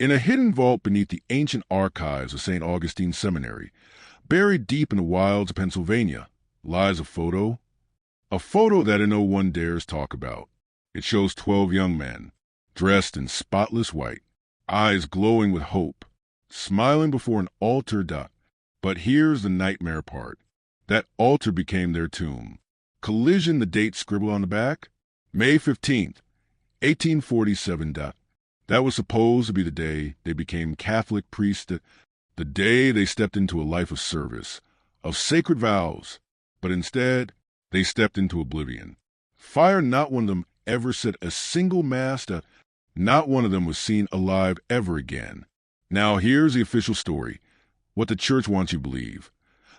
In a hidden vault beneath the ancient archives of St. Augustine Seminary, buried deep in the wilds of Pennsylvania, lies a photo that no one dares talk about. It shows 12 young men, dressed in spotless white, eyes glowing with hope, smiling before an altar. But here's the nightmare part. That altar became their tomb. Collision, the date scribbled on the back? May 15th, 1847. That was supposed to be the day they became Catholic priests, the day they stepped into a life of service, of sacred vows, but instead they stepped into oblivion. Fire, not one of them ever said a single mass, not one of them was seen alive ever again. Now here's the official story, what the church wants you to believe,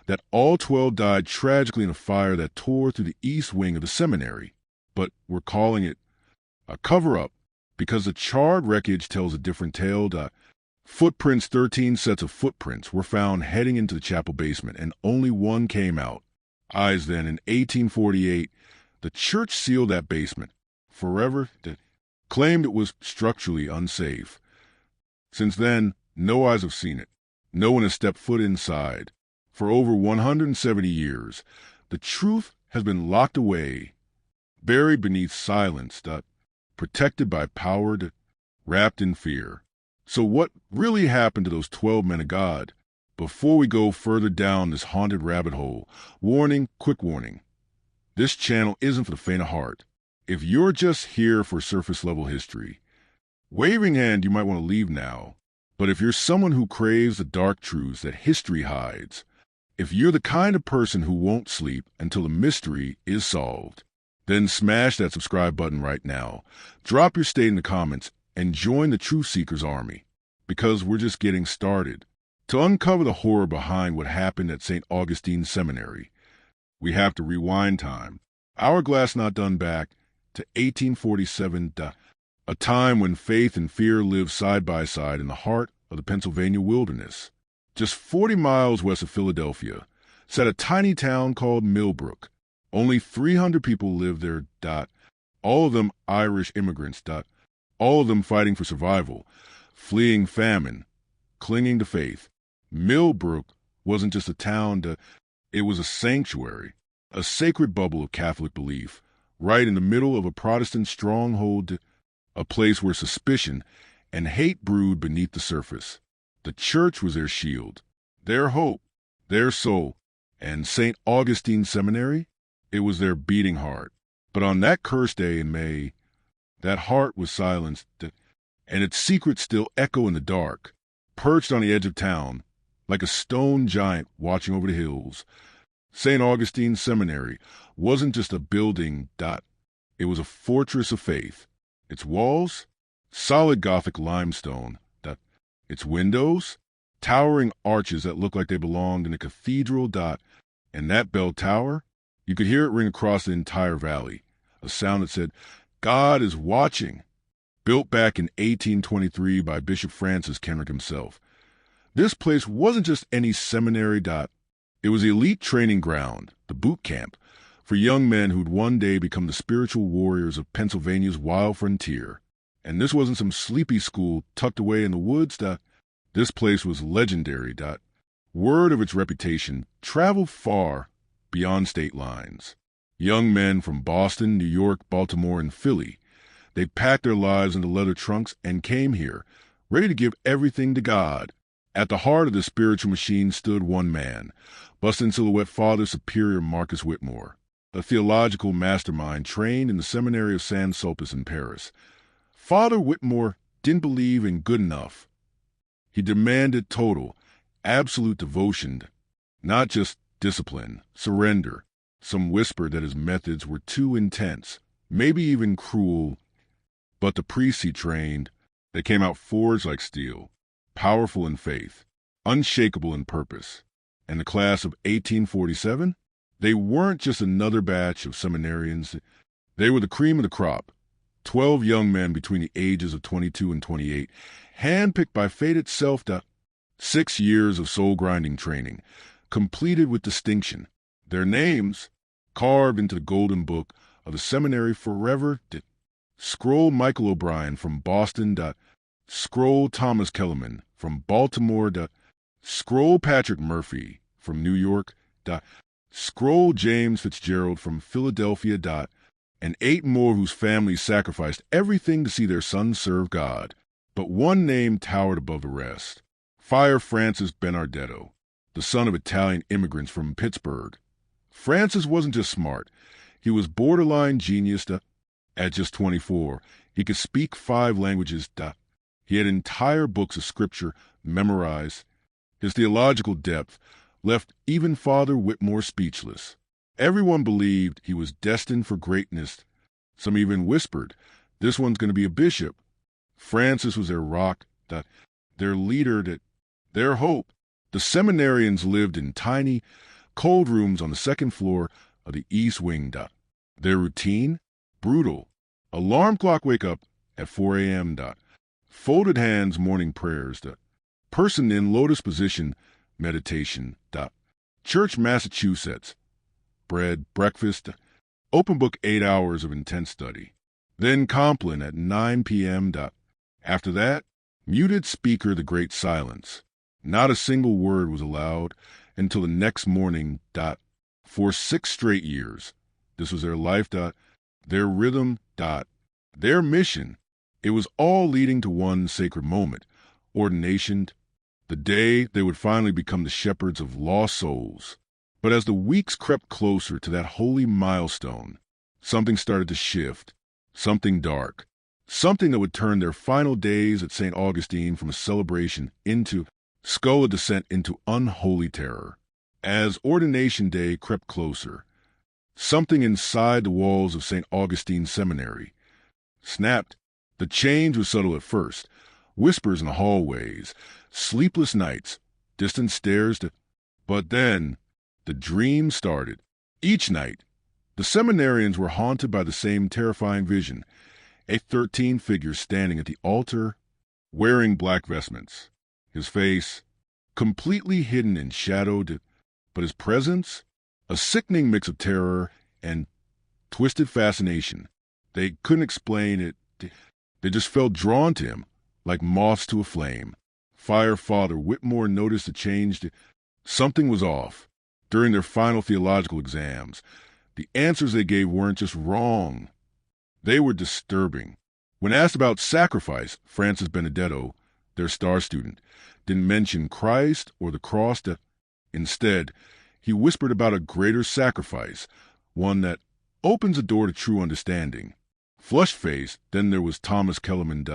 that all 12 died tragically in a fire that tore through the east wing of the seminary, but we're calling it a cover-up because the charred wreckage tells a different tale. Footprints, 13 sets of footprints, were found heading into the chapel basement, and only one came out. Eyes then, in 1848, the church sealed that basement forever, claimed it was structurally unsafe. Since then, no eyes have seen it. No one has stepped foot inside. For over 170 years, the truth has been locked away, buried beneath silence, protected by power, wrapped in fear. So what really happened to those 12 men of God? Before we go further down this haunted rabbit hole, warning, quick warning. This channel isn't for the faint of heart. If you're just here for surface-level history, waving hand, you might want to leave now. But if you're someone who craves the dark truths that history hides, if you're the kind of person who won't sleep until the mystery is solved, then smash that subscribe button right now. Drop your state in the comments and join the Truth Seekers Army, because we're just getting started. To uncover the horror behind what happened at St. Augustine Seminary, we have to rewind time. Hourglass not done back to 1847, a time when faith and fear lived side by side in the heart of the Pennsylvania wilderness. Just 40 miles west of Philadelphia sat a tiny town called Millbrook. Only 300 people lived there, all of them Irish immigrants, all of them fighting for survival, fleeing famine, clinging to faith. Millbrook wasn't just a town, it was a sanctuary, a sacred bubble of Catholic belief, right in the middle of a Protestant stronghold, a place where suspicion and hate brewed beneath the surface. The church was their shield, their hope, their soul, and St. Augustine Seminary, it was their beating heart. But on that cursed day in May, that heart was silenced, and its secrets still echo in the dark, perched on the edge of town, like a stone giant watching over the hills. St. Augustine Seminary wasn't just a building, it was a fortress of faith. Its walls, solid Gothic limestone, its windows, towering arches that looked like they belonged in a cathedral, and that bell tower, you could hear it ring across the entire valley, a sound that said, God is watching, built back in 1823 by Bishop Francis Kenrick himself. This place wasn't just any seminary, it was the elite training ground, the boot camp, for young men who'd one day become the spiritual warriors of Pennsylvania's wild frontier. And this wasn't some sleepy school tucked away in the woods. This place was legendary. Word of its reputation traveled far beyond state lines. Young men from Boston, New York, Baltimore, and Philly, they packed their lives into leather trunks and came here, ready to give everything to God. At the heart of the spiritual machine stood one man, bust-in silhouette Father Superior Marcus Whitmore, a theological mastermind trained in the seminary of Saint Sulpice in Paris. Father Whitmore didn't believe in good enough. He demanded total, absolute devotion, not just discipline, surrender. Some whispered that his methods were too intense, maybe even cruel. But the priests he trained, they came out forged like steel, powerful in faith, unshakable in purpose. And the class of 1847, they weren't just another batch of seminarians. They were the cream of the crop. 12 young men between the ages of 22 and 28, handpicked by fate itself. 6 years of soul-grinding training, completed with distinction. Their names carved into the golden book of the seminary forever. Scroll Michael O'Brien from Boston. Scroll Thomas Kellerman from Baltimore. Scroll Patrick Murphy from New York. Scroll James Fitzgerald from Philadelphia. And 8 more whose families sacrificed everything to see their sons serve God. But one name towered above the rest. Friar Francis Bernardetto, the son of Italian immigrants from Pittsburgh. Francis wasn't just smart. He was borderline genius. At just 24, he could speak 5 languages. He had entire books of scripture memorized. His theological depth left even Father Whitmore speechless. Everyone believed he was destined for greatness. Some even whispered, "This one's going to be a bishop." Francis was their rock, their leader, their hope. The seminarians lived in tiny, cold rooms on the 2nd floor of the East Wing. Their routine? Brutal. Alarm clock wake up at 4 a.m. Folded hands morning prayers. Person in lotus position meditation. Church Massachusetts. Bread, breakfast, open book 8 hours of intense study. Then Compline at 9 p.m. After that, muted speaker the great silence. Not a single word was allowed until the next morning. For 6 straight years. This was their life. Their rhythm. Their mission. It was all leading to one sacred moment. Ordination. The day they would finally become the shepherds of lost souls. But as the weeks crept closer to that holy milestone, something started to shift, something dark, something that would turn their final days at St. Augustine from a celebration into skull descent into unholy terror. As Ordination Day crept closer, something inside the walls of St. Augustine Seminary snapped. The change was subtle at first, whispers in the hallways, sleepless nights, distant stares, but then the dream started. Each night, the seminarians were haunted by the same terrifying vision, a 13 figure standing at the altar, wearing black vestments, his face completely hidden in shadow, but his presence, a sickening mix of terror and twisted fascination. They couldn't explain it. They just felt drawn to him, like moths to a flame. Father Whitmore noticed a change. Something was off. During their final theological exams, the answers they gave weren't just wrong. They were disturbing. When asked about sacrifice, Francis Benedetto, their star student, didn't mention Christ or the cross. Instead, he whispered about a greater sacrifice, one that opens a door to true understanding. Flush-faced, then there was Thomas Kellerman.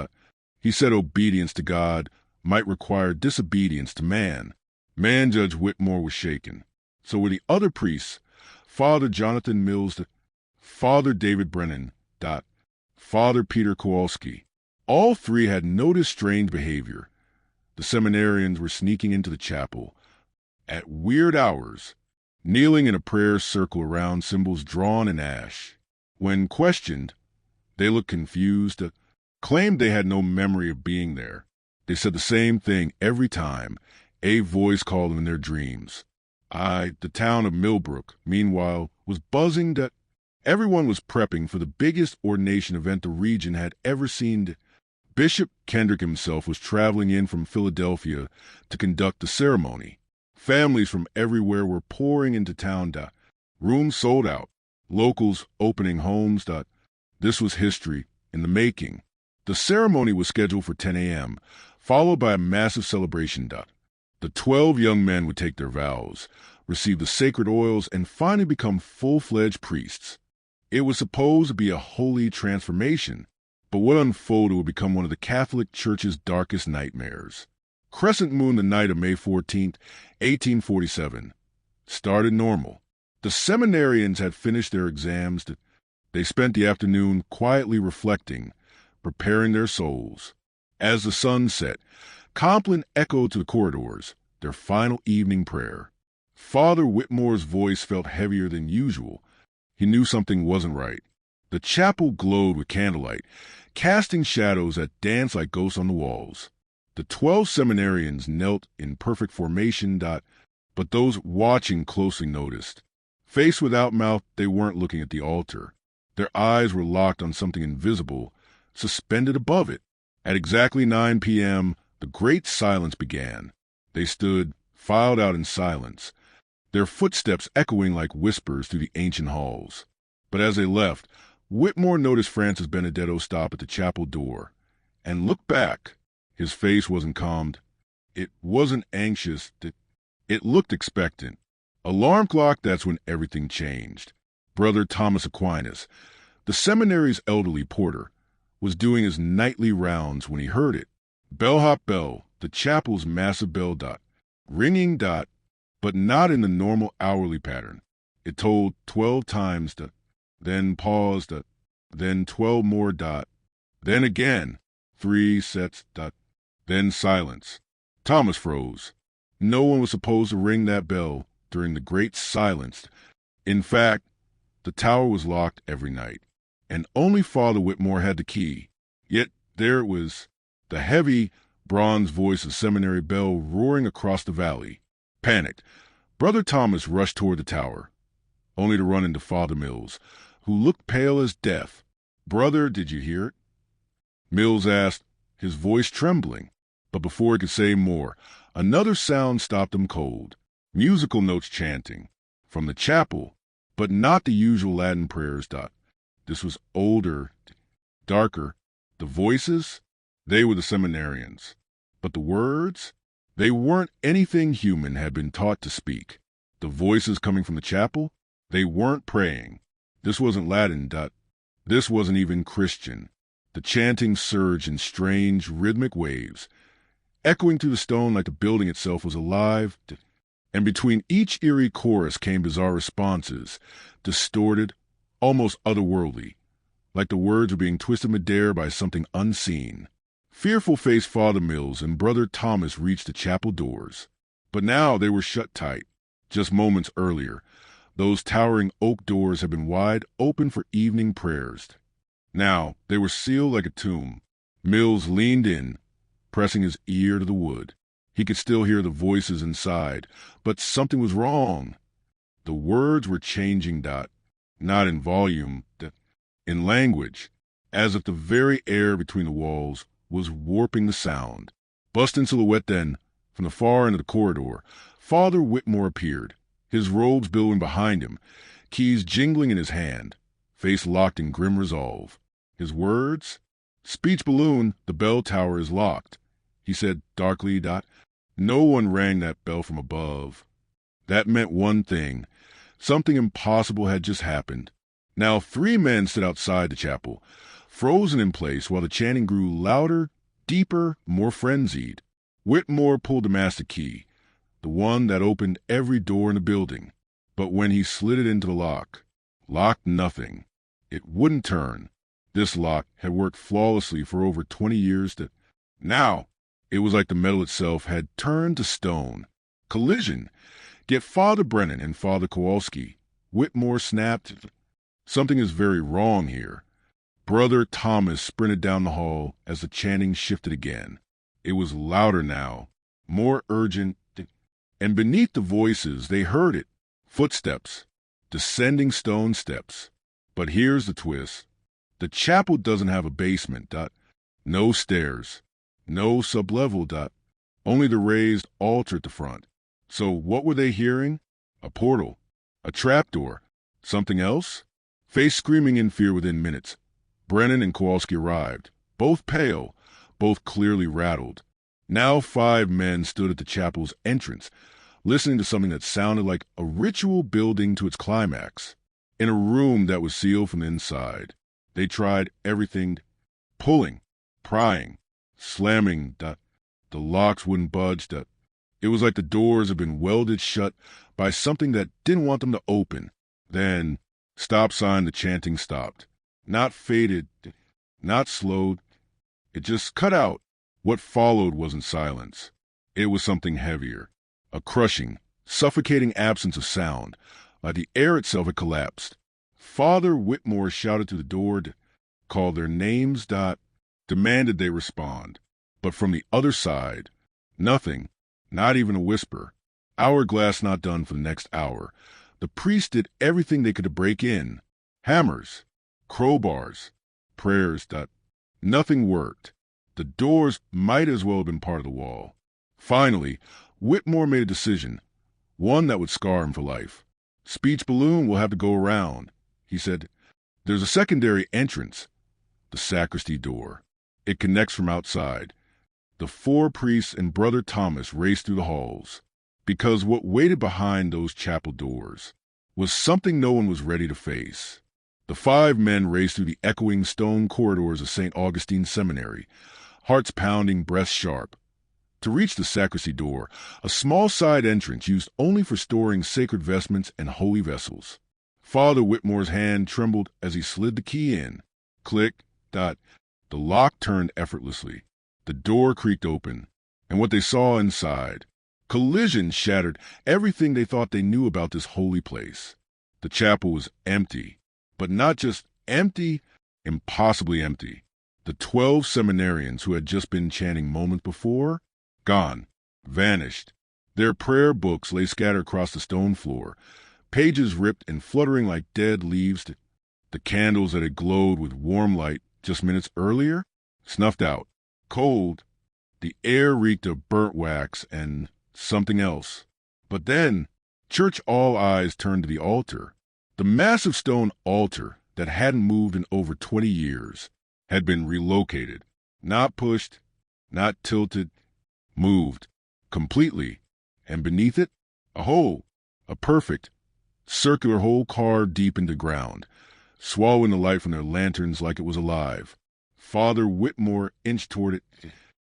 He said obedience to God might require disobedience to man. Man Judge Whitmore was shaken. So were the other priests, Father Jonathan Mills, Father David Brennan, Father Peter Kowalski. All 3 had noticed strange behavior. The seminarians were sneaking into the chapel at weird hours, kneeling in a prayer circle around symbols drawn in ash. When questioned, they looked confused, claimed they had no memory of being there. They said the same thing every time. A voice called them in their dreams. The town of Millbrook, meanwhile, was buzzing that everyone was prepping for the biggest ordination event the region had ever seen. Bishop Kendrick himself was traveling in from Philadelphia to conduct the ceremony. Families from everywhere were pouring into town. Rooms sold out. Locals opening homes. This was history in the making. The ceremony was scheduled for 10 a.m., followed by a massive celebration. The 12 young men would take their vows, receive the sacred oils, and finally become full-fledged priests. It was supposed to be a holy transformation, but what unfolded would become one of the Catholic Church's darkest nightmares. Crescent moon the night of May 14, 1847. Started normal. The seminarians had finished their exams. They spent the afternoon quietly reflecting, preparing their souls. As the sun set, Compline echoed to the corridors, their final evening prayer. Father Whitmore's voice felt heavier than usual. He knew something wasn't right. The chapel glowed with candlelight, casting shadows that danced like ghosts on the walls. The 12 seminarians knelt in perfect formation, but those watching closely noticed. Face without mouth, they weren't looking at the altar. Their eyes were locked on something invisible, suspended above it. At exactly 9 p.m., the great silence began. They stood, filed out in silence, their footsteps echoing like whispers through the ancient halls. But as they left, Whitmore noticed Francis Benedetto stop at the chapel door and look back. His face wasn't calmed. It wasn't anxious. It looked expectant. Alarm clock, that's when everything changed. Brother Thomas Aquinas, the seminary's elderly porter, was doing his nightly rounds when he heard it. Bellhop bell, the chapel's massive bell ringing but not in the normal hourly pattern. It tolled 12 times then paused then 12 more then again, 3 sets then silence. Thomas froze. No one was supposed to ring that bell during the great silence. In fact, the tower was locked every night, and only Father Whitmore had the key. Yet there it was, the heavy, bronze voice of seminary bell roaring across the valley. Panicked, Brother Thomas rushed toward the tower, only to run into Father Mills, who looked pale as death. "Brother, did you hear it?" Mills asked, his voice trembling. But before he could say more, another sound stopped him cold. Musical notes chanting. From the chapel, but not the usual Latin prayers. This was older, darker. The voices, they were the seminarians. But the words, they weren't anything human had been taught to speak. The voices coming from the chapel, they weren't praying. This wasn't Latin. This wasn't even Christian. The chanting surged in strange, rhythmic waves, echoing through the stone like the building itself was alive, and between each eerie chorus came bizarre responses, distorted, almost otherworldly, like the words were being twisted midair by something unseen. Fearful-faced Father Mills and Brother Thomas reached the chapel doors, but now they were shut tight. Just moments earlier, those towering oak doors had been wide open for evening prayers. Now they were sealed like a tomb. Mills leaned in, pressing his ear to the wood. He could still hear the voices inside, but something was wrong. The words were changing, not in volume, in language, as if the very air between the walls was warping the sound. Bust in silhouette then, from the far end of the corridor, Father Whitmore appeared, his robes billowing behind him, keys jingling in his hand, face locked in grim resolve. His words? "Speech balloon, the bell tower is locked," he said darkly. No one rang that bell from above. That meant one thing. Something impossible had just happened. Now 3 men stood outside the chapel, frozen in place while the chanting grew louder, deeper, more frenzied. Whitmore pulled the master key, the one that opened every door in the building. But when he slid it into the locked nothing. It wouldn't turn. This lock had worked flawlessly for over 20 years. Now, it was like the metal itself had turned to stone. Collision. Get Father Brennan and Father Kowalski. Whitmore snapped. Something is very wrong here. Brother Thomas sprinted down the hall as the chanting shifted again. It was louder now, more urgent, and beneath the voices they heard it. Footsteps. Descending stone steps. But here's the twist. The chapel doesn't have a basement. No stairs. No sublevel. Only the raised altar at the front. So what were they hearing? A portal. A trapdoor. Something else? Faced screaming in fear within minutes, Brennan and Kowalski arrived, both pale, both clearly rattled. Now 5 men stood at the chapel's entrance, listening to something that sounded like a ritual building to its climax. In a room that was sealed from the inside, they tried everything, pulling, prying, slamming. The locks wouldn't budge. It was like the doors had been welded shut by something that didn't want them to open. Then, stop sign, the chanting stopped. Not faded, not slowed. It just cut out. What followed wasn't silence. It was something heavier. A crushing, suffocating absence of sound, like the air itself had collapsed. Father Whitmore shouted through the door, called their names, demanded they respond. But from the other side, nothing, not even a whisper. Hourglass not done for the next hour. The priests did everything they could to break in. Hammers, crowbars, prayers. Nothing worked. The doors might as well have been part of the wall. Finally, Whitmore made a decision, one that would scar him for life. Speech balloon will have to go around, he said. There's a secondary entrance, the sacristy door. It connects from outside. The 4 priests and Brother Thomas raced through the halls, because what waited behind those chapel doors was something no one was ready to face. The 5 men raced through the echoing stone corridors of St. Augustine Seminary, hearts pounding, breaths sharp. To reach the sacristy door, a small side entrance used only for storing sacred vestments and holy vessels. Father Whitmore's hand trembled as he slid the key in. Click, dot. The lock turned effortlessly. The door creaked open, and what they saw inside. Collision shattered everything they thought they knew about this holy place. The chapel was empty, but not just empty, impossibly empty. The 12 seminarians who had just been chanting moments before, gone, vanished. Their prayer books lay scattered across the stone floor, pages ripped and fluttering like dead leaves. The candles that had glowed with warm light just minutes earlier, snuffed out. Cold, the air reeked of burnt wax and something else. But then, church all eyes turned to the altar. The massive stone altar that hadn't moved in over 20 years had been relocated, not pushed, not tilted, moved completely, and beneath it, a hole, a perfect, circular hole carved deep into the ground, swallowing the light from their lanterns like it was alive. Father Whitmore inched toward it,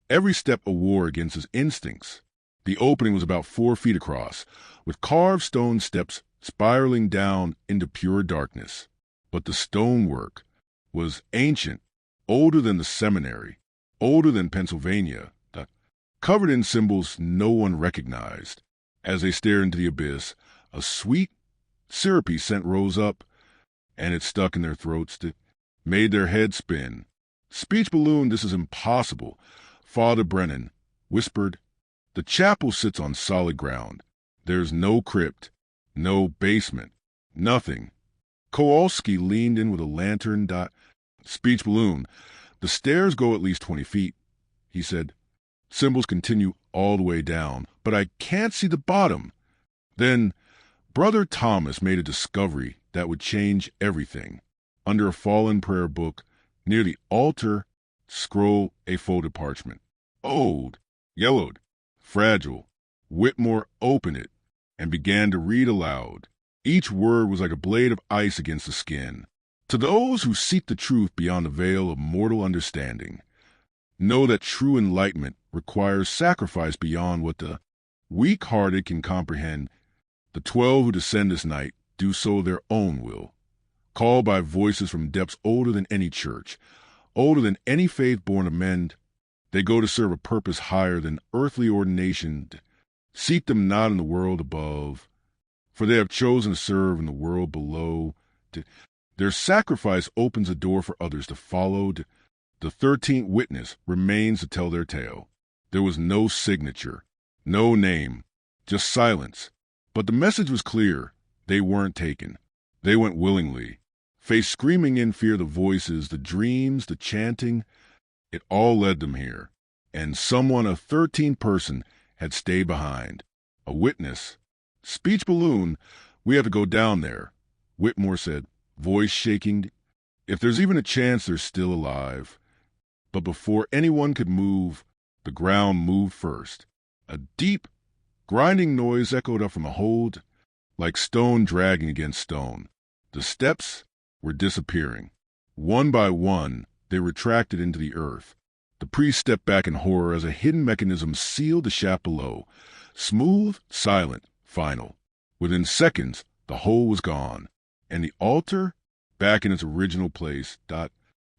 every step a war against his instincts. The opening was about 4 feet across, with carved stone steps spiraling down into pure darkness. But the stonework was ancient, older than the seminary, older than Pennsylvania, covered in symbols no one recognized. As they stared into the abyss, a sweet, syrupy scent rose up, and it stuck in their throats, made their heads spin. Speech balloon, this is impossible, Father Brennan whispered. The chapel sits on solid ground. There's no crypt, no basement, nothing. Kowalski leaned in with a lantern. Speech balloon, the stairs go at least 20 feet, he said. Symbols continue all the way down, but I can't see the bottom. Then Brother Thomas made a discovery that would change everything. Under a fallen prayer book, near the altar, scroll a folded parchment. Old, yellowed, fragile. Whitmore opened it and began to read aloud. Each word was like a blade of ice against the skin. To those who seek the truth beyond the veil of mortal understanding, know that true enlightenment requires sacrifice beyond what the weak-hearted can comprehend. The 12 who descend this night do so their own will, called by voices from depths older than any church, older than any faith born of men. They go to serve a purpose higher than earthly ordination. Seek them not in the world above, for they have chosen to serve in the world below. Their sacrifice opens a door for others to follow. The 13th witness remains to tell their tale. There was no signature, no name, just silence. But the message was clear. They weren't taken. They went willingly, faced screaming in fear the voices, the dreams, the chanting. It all led them here. And someone, a 13th person, had stayed behind. A witness. Speech balloon, we have to go down there, Whitmore said, voice shaking. If there's even a chance they're still alive. But before anyone could move, the ground moved first. A deep, grinding noise echoed up from the hold, like stone dragging against stone. The steps were disappearing. One by one, they retracted into the earth. The priest stepped back in horror as a hidden mechanism sealed the shaft below. Smooth, silent, final. Within seconds, the hole was gone, and the altar, back in its original place,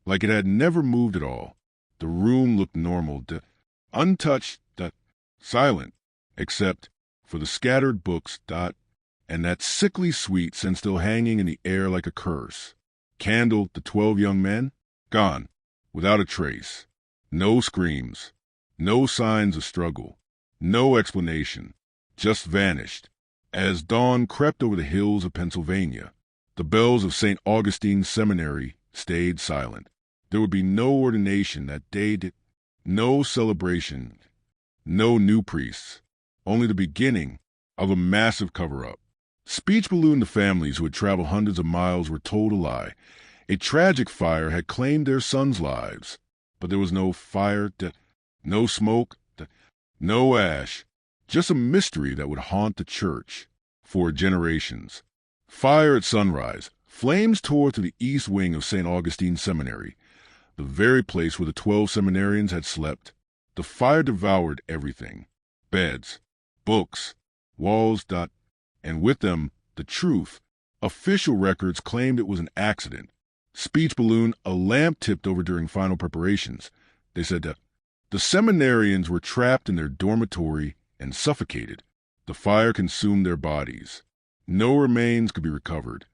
like it had never moved at all. The room looked normal, untouched, silent, except for the scattered books, and that sickly sweet scent still hanging in the air like a curse. Candle, the 12 young men, gone, without a trace. No screams, no signs of struggle, no explanation, just vanished. As dawn crept over the hills of Pennsylvania, the bells of St. Augustine Seminary stayed silent. There would be no ordination that day, No celebration, no new priests, only the beginning of a massive cover-up. Speech ballooned the families who had traveled hundreds of miles were told a lie. A tragic fire had claimed their sons' lives, but there was no fire, no smoke, no ash, just a mystery that would haunt the church for generations. Fire at sunrise. Flames tore to the east wing of St. Augustine Seminary, the very place where the 12 seminarians had slept. The fire devoured everything. Beds, books, walls, and with them, the truth. Official records claimed it was an accident. Speech balloon, a lamp tipped over during final preparations. They said that the seminarians were trapped in their dormitory and suffocated. The fire consumed their bodies. No remains could be recovered.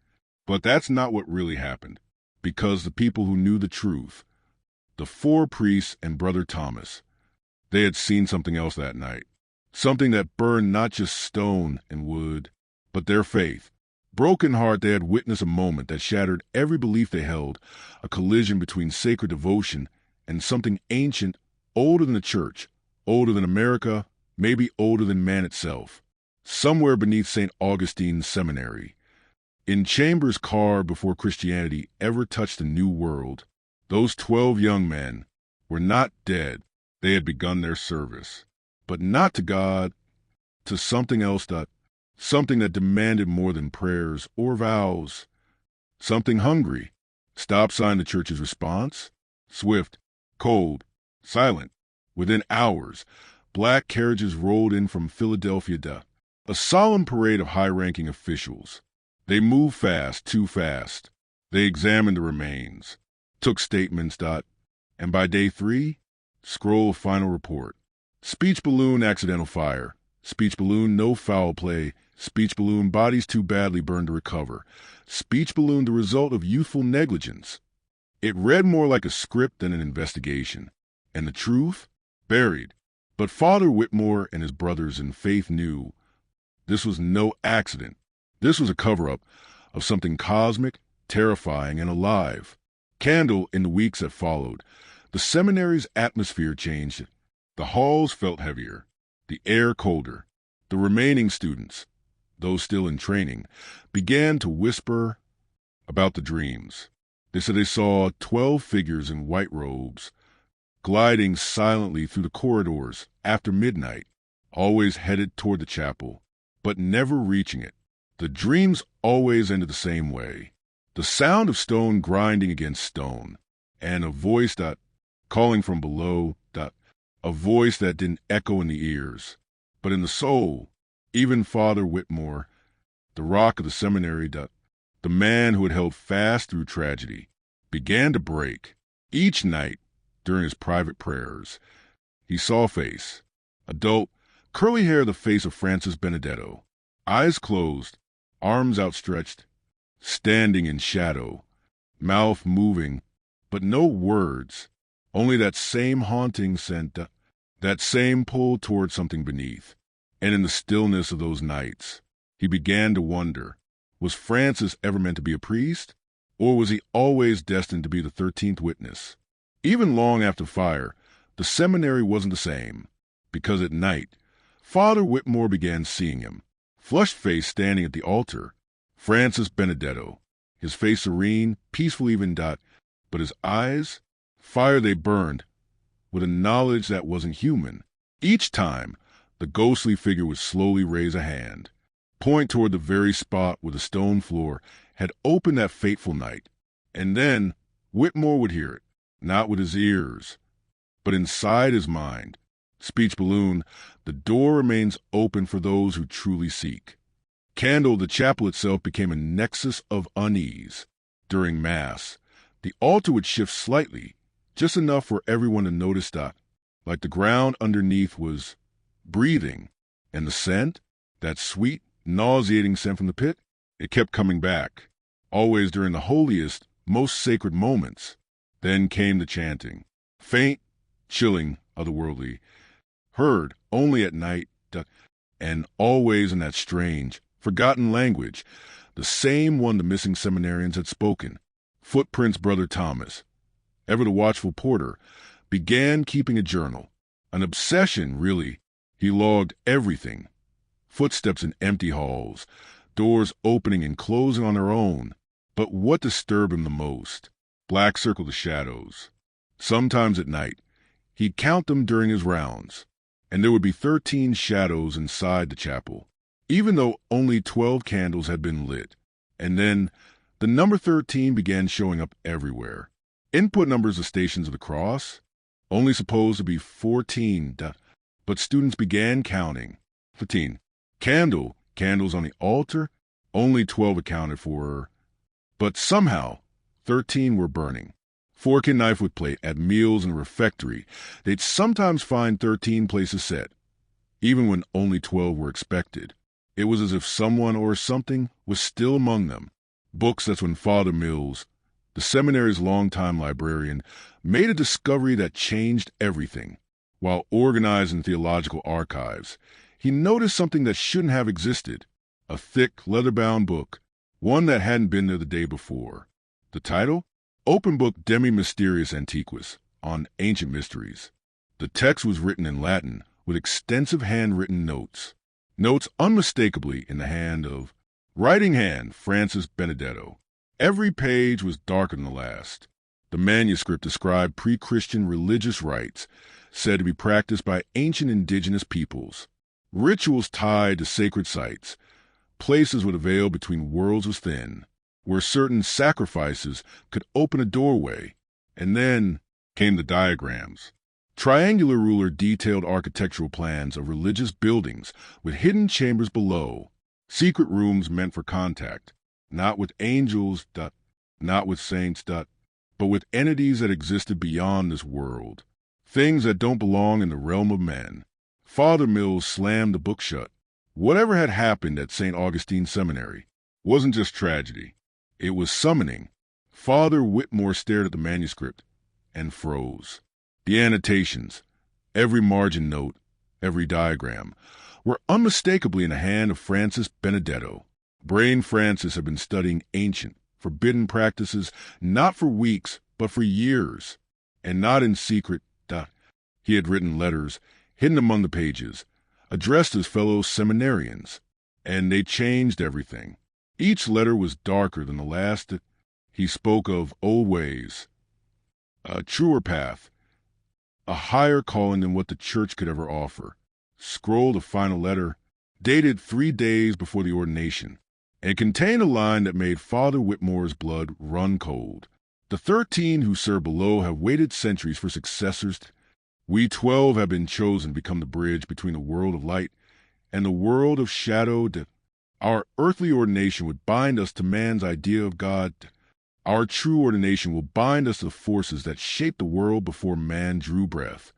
But that's not what really happened, because the people who knew the truth, the 4 priests and Brother Thomas, they had seen something else that night. Something that burned not just stone and wood, but their faith. Broken heart, they had witnessed a moment that shattered every belief they held, a collision between sacred devotion and something ancient, older than the church, older than America, maybe older than man itself. Somewhere beneath St. Augustine's Seminary, in chambers carved before Christianity ever touched the New World, those 12 young men were not dead. They had begun their service, but not to God, to something else, something that demanded more than prayers or vows, something hungry. Stop sign the church's response? Swift, cold, silent. Within hours, black carriages rolled in from Philadelphia, a solemn parade of high-ranking officials. They moved fast, too fast. They examined the remains, took statements, and by day 3, scroll of final report. Speech balloon accidental fire. Speech balloon no foul play. Speech balloon bodies too badly burned to recover. Speech balloon the result of youthful negligence. It read more like a script than an investigation. And the truth? Buried. But Father Whitmore and his brothers in faith knew this was no accident. This was a cover-up of something cosmic, terrifying, and alive. Candle, in the weeks that followed, the seminary's atmosphere changed. The halls felt heavier, the air colder. The remaining students, those still in training, began to whisper about the dreams. They said they saw 12 figures in white robes, gliding silently through the corridors after midnight, always headed toward the chapel, but never reaching it. The dreams always ended the same way. The sound of stone grinding against stone, and a voice calling from below, a voice that didn't echo in the ears, but in the soul. Even Father Whitmore, the rock of the seminary, the man who had held fast through tragedy, began to break. Each night, during his private prayers, he saw a face, adult, curly hair, the face of Francis Benedetto, eyes closed, arms outstretched, standing in shadow, mouth moving, but no words, only that same haunting scent, that same pull toward something beneath. And in the stillness of those nights, he began to wonder, was Francis ever meant to be a priest, or was he always destined to be the 13th witness? Even long after fire, the seminary wasn't the same, because at night, Father Whitmore began seeing him, flushed-faced standing at the altar, Francis Benedetto, his face serene, peaceful even, but his eyes, fire they burned, with a knowledge that wasn't human. Each time, the ghostly figure would slowly raise a hand, point toward the very spot where the stone floor had opened that fateful night, and then Whitmore would hear it, not with his ears, but inside his mind. Speech balloon, the door remains open for those who truly seek. Candle, the chapel itself became a nexus of unease. During Mass, the altar would shift slightly, just enough for everyone to notice like the ground underneath was breathing, and the scent, that sweet, nauseating scent from the pit, it kept coming back, always during the holiest, most sacred moments. Then came the chanting, faint, chilling, otherworldly, heard only at night, and always in that strange, forgotten language, the same one the missing seminarians had spoken. Footprints, Brother Thomas, ever the watchful porter, began keeping a journal. An obsession, really. He logged everything. Footsteps in empty halls, doors opening and closing on their own. But what disturbed him the most? Black circle the shadows. Sometimes at night, he'd count them during his rounds, and there would be 13 shadows inside the chapel, even though only 12 candles had been lit. And then the number 13 began showing up everywhere. Input numbers of Stations of the Cross, only supposed to be 14, but students began counting. 15. Candles on the altar, only 12 accounted for, but somehow 13 were burning. Fork and knife with plate at meals in the refectory, they'd sometimes find 13 places set, even when only 12 were expected. It was as if someone or something was still among them. Books, that's when Father Mills, the seminary's longtime librarian, made a discovery that changed everything. While organizing theological archives, he noticed something that shouldn't have existed. A thick, leather-bound book, one that hadn't been there the day before. The title? Open Book Demi-Mysterious Antiquus, on Ancient Mysteries. The text was written in Latin, with extensive handwritten notes. Notes unmistakably in the hand of writing hand Francis Benedetto. Every page was darker than the last. The manuscript described pre-Christian religious rites, said to be practiced by ancient indigenous peoples. Rituals tied to sacred sites, places where the veil between worlds was thin, where certain sacrifices could open a doorway. And then came the diagrams. Triangular ruler detailed architectural plans of religious buildings with hidden chambers below, secret rooms meant for contact, not with angels, not with saints, but with entities that existed beyond this world, things that don't belong in the realm of men. Father Mills slammed the book shut. Whatever had happened at St. Augustine Seminary wasn't just tragedy. It was summoning. Father Whitmore stared at the manuscript and froze. The annotations, every margin note, every diagram, were unmistakably in the hand of Francis Benedetto. Brain Francis had been studying ancient, forbidden practices not for weeks, but for years, and not in secret. He had written letters, hidden among the pages, addressed his fellow seminarians, and they changed everything. Each letter was darker than the last. He spoke of old ways, a truer path, a higher calling than what the church could ever offer. Scrolled a final letter, dated 3 days before the ordination, and contained a line that made Father Whitmore's blood run cold. The 13 who serve below have waited centuries for successors. We 12 have been chosen to become the bridge between the world of light and the world of shadow. Our earthly ordination would bind us to man's idea of God. Our true ordination will bind us to the forces that shaped the world before man drew breath.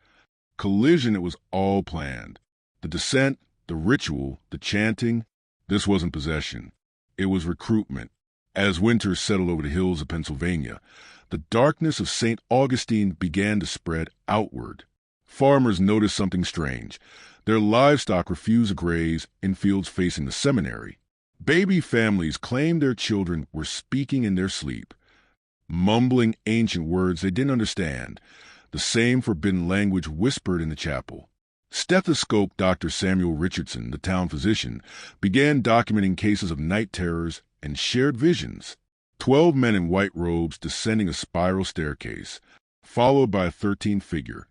Collision, it was all planned. The descent, the ritual, the chanting, this wasn't possession. It was recruitment. As winter settled over the hills of Pennsylvania, the darkness of St. Augustine began to spread outward. Farmers noticed something strange. Their livestock refused to graze in fields facing the seminary. Baby families claimed their children were speaking in their sleep, mumbling ancient words they didn't understand, the same forbidden language whispered in the chapel. Stethoscope Dr. Samuel Richardson, the town physician, began documenting cases of night terrors and shared visions. 12 men in white robes descending a spiral staircase, followed by a 13th figure,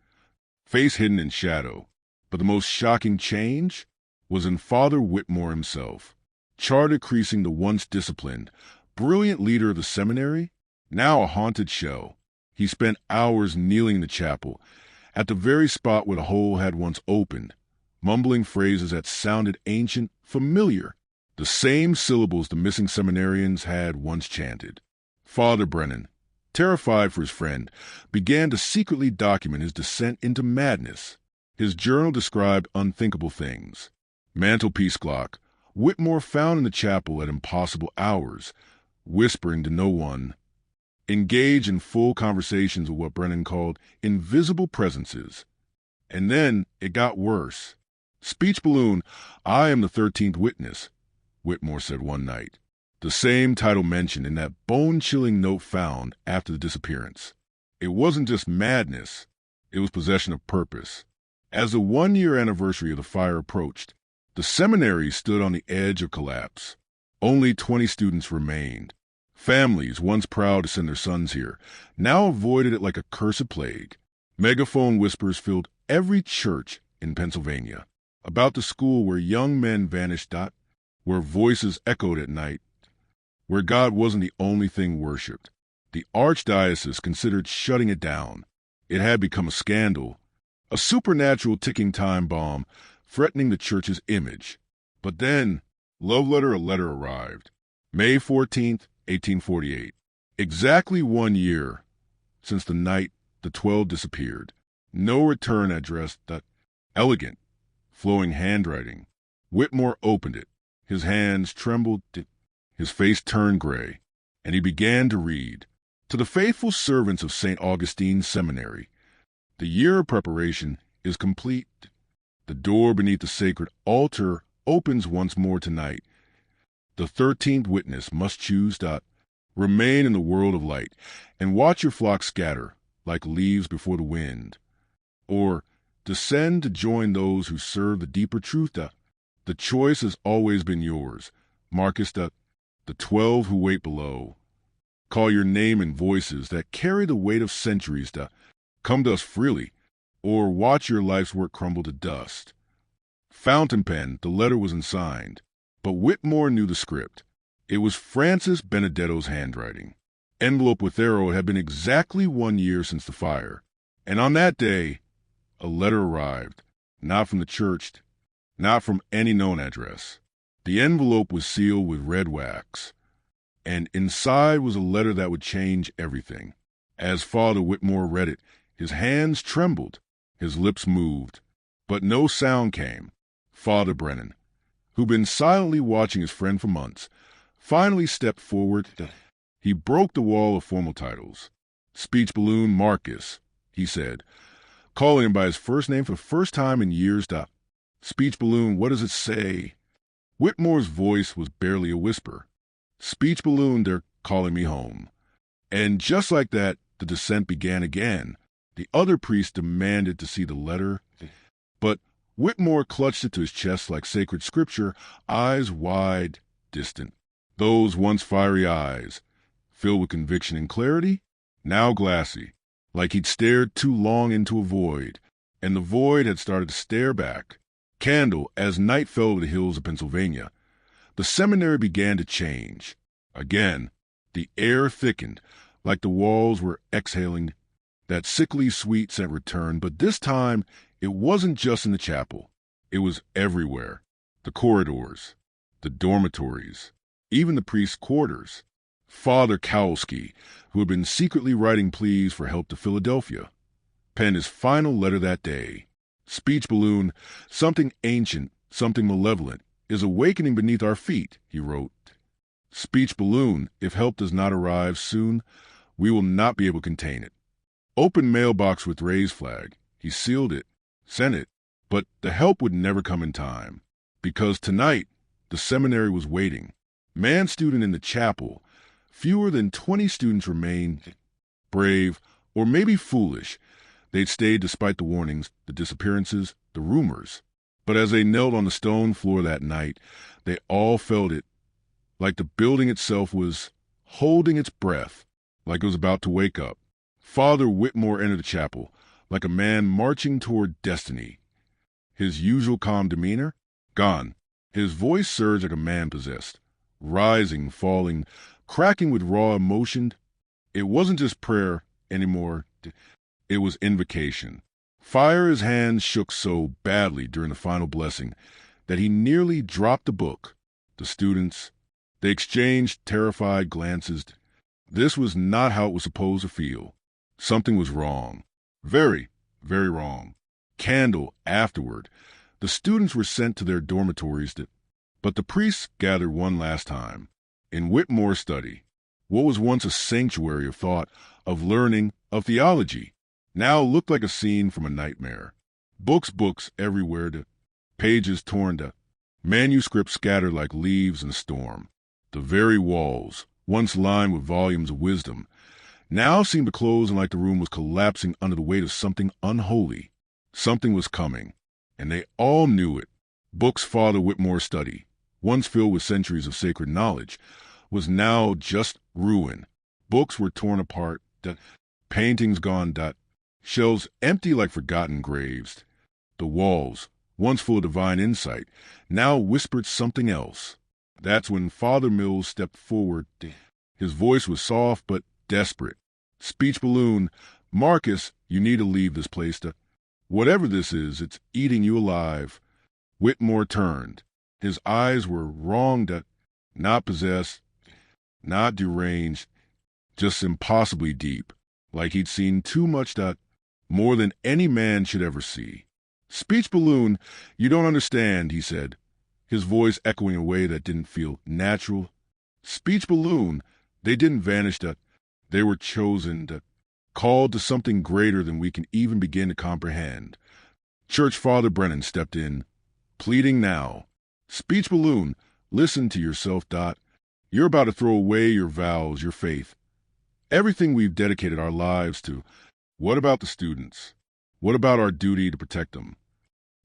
face hidden in shadow. But the most shocking change was in Father Whitmore himself. Charter creasing the once disciplined, brilliant leader of the seminary, now a haunted shell. He spent hours kneeling in the chapel, at the very spot where the hole had once opened, mumbling phrases that sounded ancient, familiar, the same syllables the missing seminarians had once chanted. Father Brennan, terrified for his friend, began to secretly document his descent into madness. His journal described unthinkable things. Mantelpiece clock, Whitmore found in the chapel at impossible hours, whispering to no one. Engage in full conversations with what Brennan called invisible presences. And then it got worse. Speech balloon, I am the 13th witness, Whitmore said one night. The same title mentioned in that bone-chilling note found after the disappearance. It wasn't just madness. It was possession of purpose. As the 1-year anniversary of the fire approached, the seminary stood on the edge of collapse. Only 20 students remained. Families, once proud to send their sons here, now avoided it like a cursed plague. Megaphone whispers filled every church in Pennsylvania about the school where young men vanished, where voices echoed at night, where God wasn't the only thing worshipped. The archdiocese considered shutting it down. It had become a scandal, a supernatural ticking time bomb threatening the church's image. But then, a letter arrived. May 14th, 1848. Exactly 1 year since the night the 12 disappeared. No return address. That elegant, flowing handwriting. Whitmore opened it. His hands trembled. His face turned gray, and he began to read. To the faithful servants of St. Augustine's Seminary, the year of preparation is complete. The door beneath the sacred altar opens once more tonight. The 13th witness must choose to remain in the world of light and watch your flock scatter like leaves before the wind, or descend to join those who serve the deeper truth. The choice has always been yours. Marcus, the 12 who wait below. Call your name in voices that carry the weight of centuries to come to us freely, or watch your life's work crumble to dust. Fountain pen, the letter was unsigned, but Whitmore knew the script. It was Francis Benedetto's handwriting. Envelope with arrow. It had been exactly 1 year since the fire, and on that day, a letter arrived, not from the church, not from any known address. The envelope was sealed with red wax, and inside was a letter that would change everything. As Father Whitmore read it, his hands trembled, his lips moved, but no sound came. Father Brennan, who'd been silently watching his friend for months, finally stepped forward. He broke the wall of formal titles. Speech balloon Marcus, he said, calling him by his first name for the first time in years. Speech balloon, what does it say? Whitmore's voice was barely a whisper. Speech balloon, they're calling me home. And just like that, the descent began again. The other priest demanded to see the letter, but Whitmore clutched it to his chest like sacred scripture, eyes wide, distant. Those once fiery eyes, filled with conviction and clarity, now glassy, like he'd stared too long into a void, and the void had started to stare back. Candle, as night fell over the hills of Pennsylvania, the seminary began to change. Again, the air thickened, like the walls were exhaling. That sickly sweet scent returned, but this time it wasn't just in the chapel. It was everywhere. The corridors, the dormitories, even the priest's quarters. Father Kowalski, who had been secretly writing pleas for help to Philadelphia, penned his final letter that day. Speech balloon, something ancient, something malevolent, is awakening beneath our feet, he wrote. Speech balloon, if help does not arrive soon, we will not be able to contain it. Open mailbox with raised flag. He sealed it, sent it, but the help would never come in time, because tonight the seminary was waiting. Man student in the chapel. Fewer than 20 students remained. Brave, or maybe foolish, they'd stayed despite the warnings, the disappearances, the rumors. But as they knelt on the stone floor that night, they all felt it, like the building itself was holding its breath, like it was about to wake up. Father Whitmore entered the chapel, like a man marching toward destiny. His usual calm demeanor, gone. His voice surged like a man possessed, rising, falling, cracking with raw emotion. It wasn't just prayer anymore. It was invocation. Fire's hands shook so badly during the final blessing that he nearly dropped the book. The students, they exchanged terrified glances. This was not how it was supposed to feel. Something was wrong. Very, very wrong. Candle, afterward, the students were sent to their dormitories, but the priests gathered one last time. In Whitmore's study, what was once a sanctuary of thought, of learning, of theology, now looked like a scene from a nightmare. Books everywhere, pages torn to, manuscripts scattered like leaves in a storm. The very walls, once lined with volumes of wisdom, now seemed to close and like the room was collapsing under the weight of something unholy. Something was coming, and they all knew it. Books Father Whitmore studied, once filled with centuries of sacred knowledge, was now just ruin. Books were torn apart, paintings gone, shelves empty like forgotten graves. The walls, once full of divine insight, now whispered something else. That's when Father Mills stepped forward. His voice was soft but desperate. Speech balloon, Marcus, you need to leave this place. Whatever this is, it's eating you alive. Whitmore turned. His eyes were wronged, not possessed, not deranged, just impossibly deep, like he'd seen too much, more than any man should ever see. Speech balloon, you don't understand, he said, his voice echoing in a way that didn't feel natural. Speech balloon, they didn't vanish, they were chosen, called to something greater than we can even begin to comprehend. Church Father Brennan stepped in, pleading now. Speech balloon, listen to yourself, You're about to throw away your vows, your faith, everything we've dedicated our lives to. What about the students? What about our duty to protect them?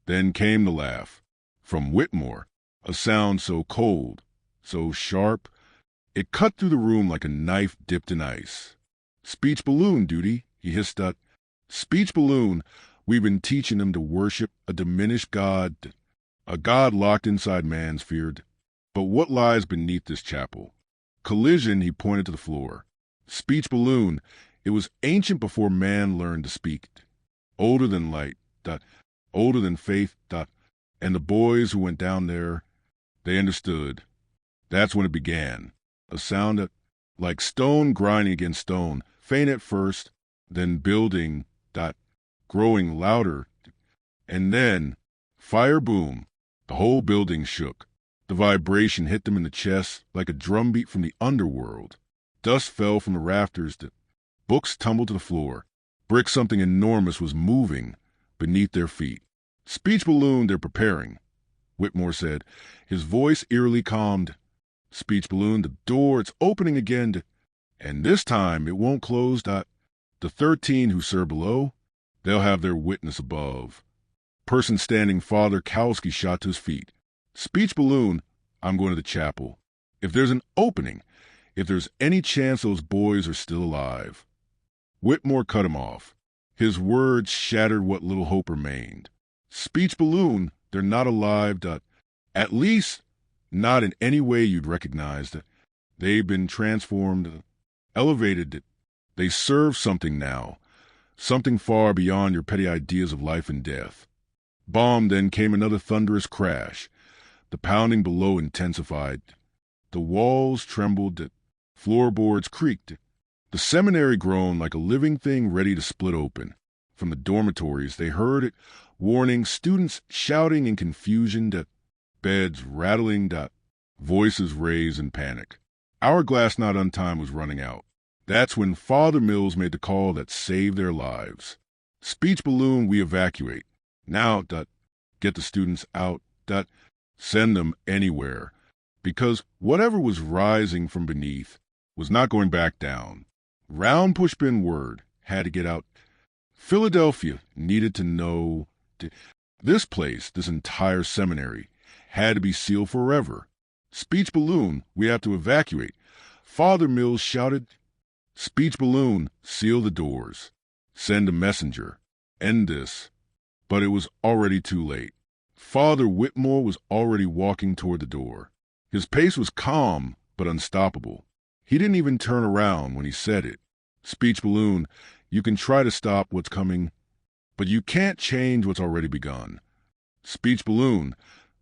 Then came the laugh. From Whitmore, a sound so cold, so sharp, it cut through the room like a knife dipped in ice. Speech balloon, duty, he hissed out. Speech balloon, we've been teaching them to worship a diminished God, a God locked inside man's feared. But what lies beneath this chapel? Collision, he pointed to the floor. Speech balloon, it was ancient before man learned to speak. Older than light, older than faith, and the boys who went down there, they understood. That's when it began. A sound like stone grinding against stone, faint at first, then building, growing louder, and then, fire boom, the whole building shook. The vibration hit them in the chest like a drumbeat from the underworld. Dust fell from the rafters, books tumbled to the floor. Brick something enormous was moving beneath their feet. Speech balloon, they're preparing, Whitmore said, his voice eerily calmed. Speech balloon, the door, it's opening again, and this time it won't close. The 13 who serve below, they'll have their witness above. Person standing, Father Kowski, shot to his feet. Speech balloon, I'm going to the chapel. If there's an opening, if there's any chance those boys are still alive. Whitmore cut him off. His words shattered what little hope remained. Speech balloon, they're not alive, at least not in any way you'd recognize. They've been transformed, elevated. They serve something now, something far beyond your petty ideas of life and death. Bomb, then came another thunderous crash. The pounding below intensified. The walls trembled, floorboards creaked. The seminary groaned like a living thing ready to split open. From the dormitories, they heard it, warning, students shouting in confusion, beds rattling, voices raised in panic. Hourglass not on time was running out. That's when Father Mills made the call that saved their lives. Speech balloon, we evacuate. Now, get the students out, send them anywhere. Because whatever was rising from beneath was not going back down. Round pushpin word had to get out. Philadelphia needed to know. This place, this entire seminary, had to be sealed forever. Speech balloon, we have to evacuate. Father Mills shouted. Speech balloon, seal the doors. Send a messenger. End this. But it was already too late. Father Whitmore was already walking toward the door. His pace was calm but unstoppable. He didn't even turn around when he said it. Speech balloon, you can try to stop what's coming, but you can't change what's already begun. Speech balloon,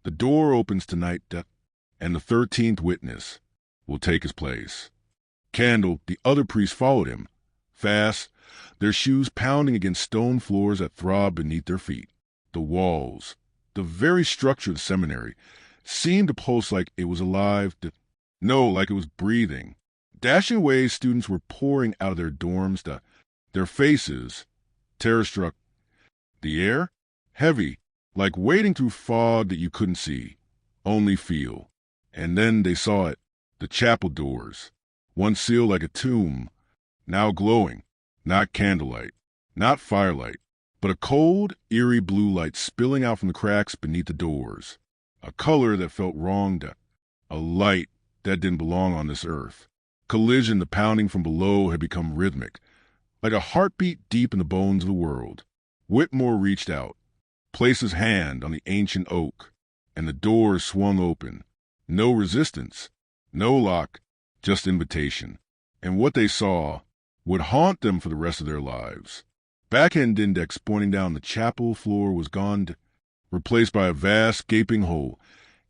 the door opens tonight, and the 13th witness will take his place. Candle, the other priest, followed him, fast, their shoes pounding against stone floors that throbbed beneath their feet. The walls, the very structure of the seminary, seemed to pulse like it was alive, like it was breathing. Dashing away, students were pouring out of their dorms, their faces terror-struck. The air, heavy, like wading through fog that you couldn't see, only feel. And then they saw it, the chapel doors, one sealed like a tomb, now glowing, not candlelight, not firelight, but a cold, eerie blue light spilling out from the cracks beneath the doors. A color that felt wrong, a light that didn't belong on this earth. Collision, the pounding from below had become rhythmic, like a heartbeat deep in the bones of the world. Whitmore reached out, placed his hand on the ancient oak, and the doors swung open. No resistance, no lock, just invitation. And what they saw would haunt them for the rest of their lives. Backhand index pointing down the chapel floor was gone, replaced by a vast gaping hole,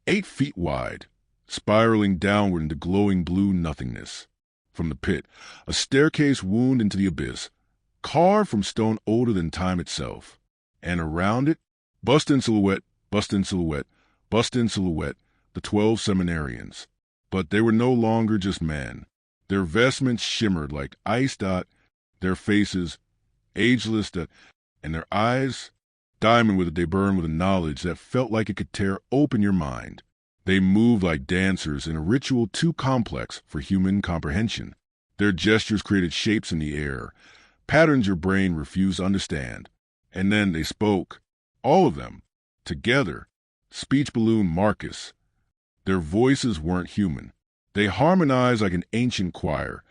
8 feet wide, spiraling downward into glowing blue nothingness. From the pit, a staircase wound into the abyss, carved from stone older than time itself. And around it, bust in silhouette, bust in silhouette, bust in silhouette, the 12 seminarians. But they were no longer just men. Their vestments shimmered like ice, their faces ageless, and their eyes diamond with it. They burned with a knowledge that felt like it could tear open your mind. They moved like dancers in a ritual too complex for human comprehension. Their gestures created shapes in the air, patterns your brain refused to understand. And then they spoke, all of them, together. Speech balloon Marcus. Their voices weren't human. They harmonized like an ancient choir,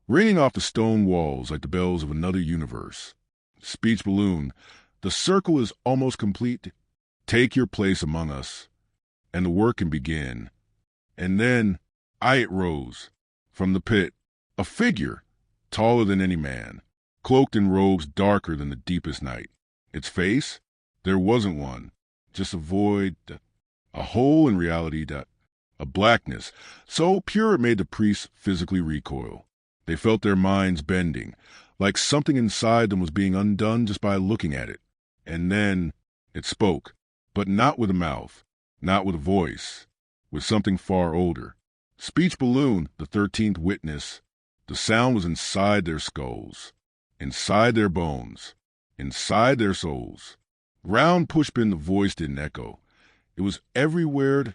ringing off the stone walls like the bells of another universe. Speech balloon, the circle is almost complete. Take your place among us, and the work can begin. And then it rose. From the pit, a figure, taller than any man, cloaked in robes darker than the deepest night. Its face? There wasn't one, just a void, a hole in reality, a blackness, so pure it made the priests physically recoil. They felt their minds bending, like something inside them was being undone just by looking at it. And then it spoke, but not with a mouth, not with a voice, with something far older. Speech balloon, the 13th witness. The sound was inside their skulls, inside their bones, inside their souls. Round pushpin, the voice didn't echo. It was everywhere.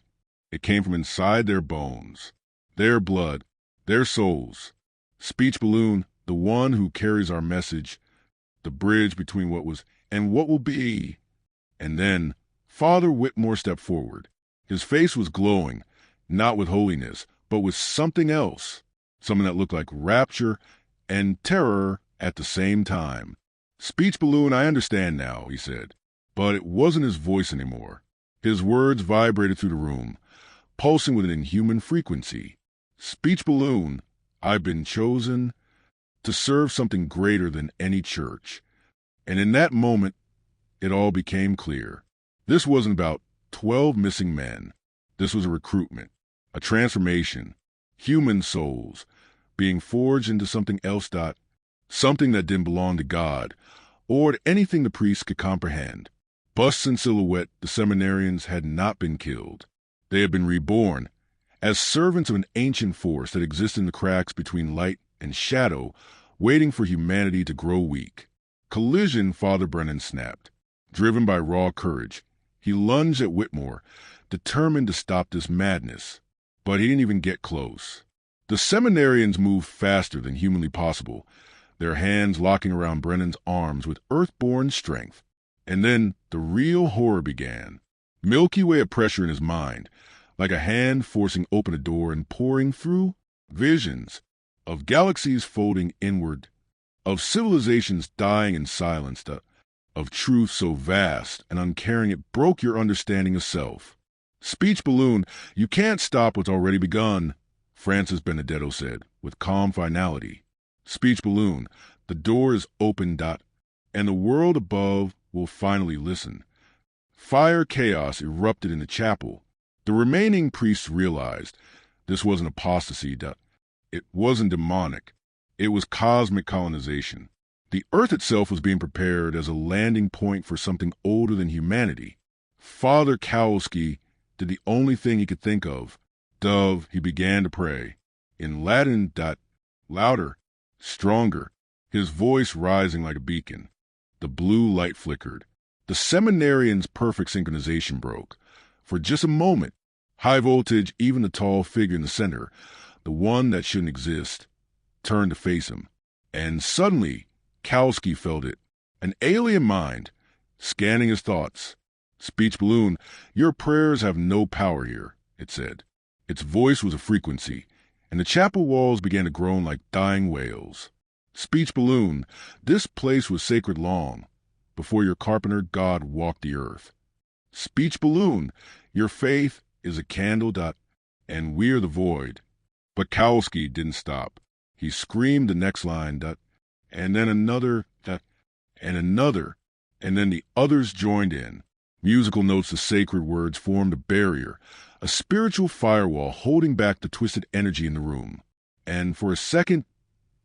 It came from inside their bones, their blood, their souls. Speech balloon, the one who carries our message, the bridge between what was and what will be. And then Father Whitmore stepped forward. His face was glowing, not with holiness, but with something else, something that looked like rapture and terror at the same time. Speech balloon, I understand now, he said, but it wasn't his voice anymore. His words vibrated through the room, pulsing with an inhuman frequency. Speech balloon, I've been chosen to serve something greater than any church. And in that moment, it all became clear. This wasn't about 12 missing men. This was a recruitment, a transformation, human souls being forged into something else, something that didn't belong to God or to anything the priests could comprehend. Busts in silhouette, the seminarians had not been killed. They had been reborn as servants of an ancient force that exists in the cracks between light and shadow, waiting for humanity to grow weak. Collision, Father Brennan snapped. Driven by raw courage, he lunged at Whitmore, determined to stop this madness. But he didn't even get close. The seminarians moved faster than humanly possible, their hands locking around Brennan's arms with earthborn strength. And then the real horror began. Milky Way of pressure in his mind, like a hand forcing open a door and pouring through visions of galaxies folding inward, of civilizations dying in silence, of truth so vast and uncaring it broke your understanding of self. Speech balloon, you can't stop what's already begun, Francis Benedetto said, with calm finality. Speech balloon, the door is open, and the world above will finally listen. Fire chaos erupted in the chapel. The remaining priests realized this wasn't apostasy, it wasn't demonic. It was cosmic colonization. The earth itself was being prepared as a landing point for something older than humanity. Father Kowalski did the only thing he could think of. Dove, he began to pray. In Latin, louder, stronger, his voice rising like a beacon. The blue light flickered. The seminarian's perfect synchronization broke. For just a moment, high voltage, even the tall figure in the center, the one that shouldn't exist, turned to face him. And suddenly, Kalski felt it. An alien mind, scanning his thoughts. Speech balloon, your prayers have no power here, it said. Its voice was a frequency, and the chapel walls began to groan like dying whales. Speech balloon, this place was sacred long, before your carpenter God walked the earth. Speech balloon, your faith is a candle dot, and we're the void. But Kalski didn't stop. He screamed the next line dot, and then another dot, and another, and then the others joined in. Musical notes of sacred words formed a barrier, a spiritual firewall holding back the twisted energy in the room. And for a second,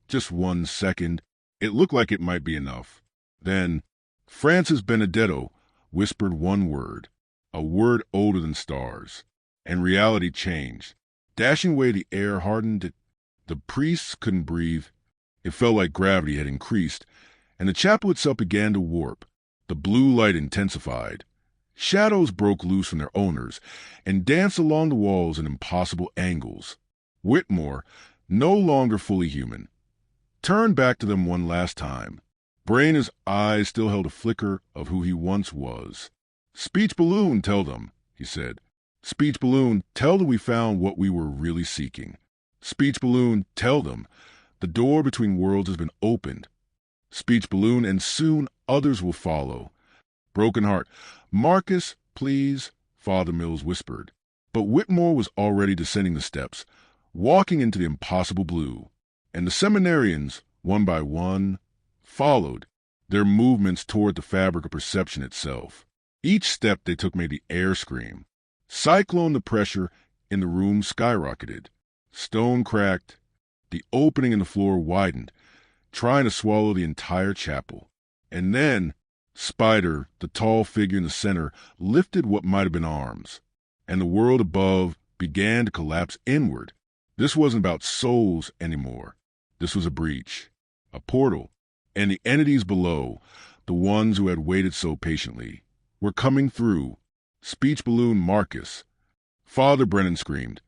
just 1 second, it looked like it might be enough. Then, Francis Benedetto whispered one word, a word older than stars, and reality changed. Dashing away the air hardened it. The priests couldn't breathe. It felt like gravity had increased, and the chapel itself began to warp. The blue light intensified. Shadows broke loose from their owners and danced along the walls in impossible angles. Whitmore, no longer fully human, turned back to them one last time. Brainer's eyes still held a flicker of who he once was. Speech balloon, tell them, he said. Speech balloon, tell them we found what we were really seeking. Speech balloon, tell them the door between worlds has been opened. Speech balloon, and soon others will follow. Broken heart, Marcus, please, Father Mills whispered. But Whitmore was already descending the steps, walking into the impossible blue. And the seminarians, one by one, followed, their movements toward the fabric of perception itself. Each step they took made the air scream. Cyclone the pressure in the room skyrocketed. Stone cracked. The opening in the floor widened, trying to swallow the entire chapel. And then, Spider, the tall figure in the center, lifted what might have been arms, and the world above began to collapse inward. This wasn't about souls anymore. This was a breach, a portal, and the entities below, the ones who had waited so patiently, were coming through. Speech balloon Marcus. Father Brennan screamed,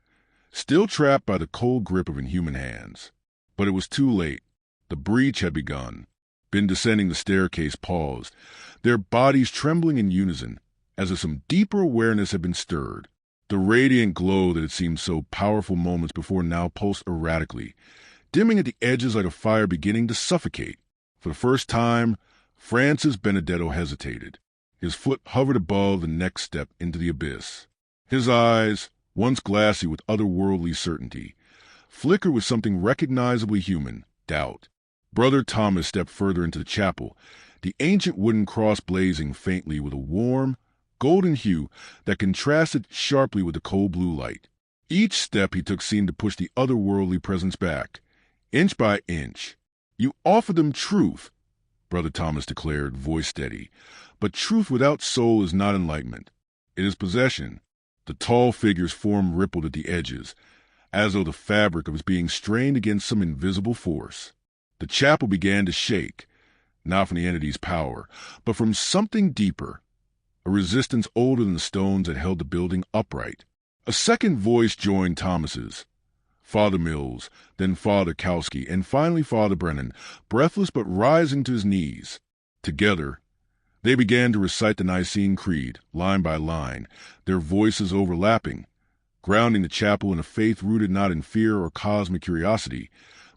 still trapped by the cold grip of inhuman hands. But it was too late. The breach had begun. Been descending the staircase paused, their bodies trembling in unison, as if some deeper awareness had been stirred. The radiant glow that had seemed so powerful moments before now pulsed erratically, dimming at the edges like a fire beginning to suffocate. For the first time, Francis Benedetto hesitated. His foot hovered above the next step into the abyss. His eyes, once glassy with otherworldly certainty, flickered with something recognizably human, doubt. Brother Thomas stepped further into the chapel, the ancient wooden cross blazing faintly with a warm, golden hue that contrasted sharply with the cold blue light. Each step he took seemed to push the otherworldly presence back, inch by inch. You offer them truth, Brother Thomas declared, voice steady. But truth without soul is not enlightenment. It is possession. The tall figure's form rippled at the edges, as though the fabric of his being strained against some invisible force. The chapel began to shake, not from the entity's power, but from something deeper, a resistance older than the stones that held the building upright. A second voice joined Thomas's. Father Mills, then Father Kalski, and finally Father Brennan, breathless but rising to his knees. Together, they began to recite the Nicene Creed, line by line, their voices overlapping, grounding the chapel in a faith rooted not in fear or cosmic curiosity,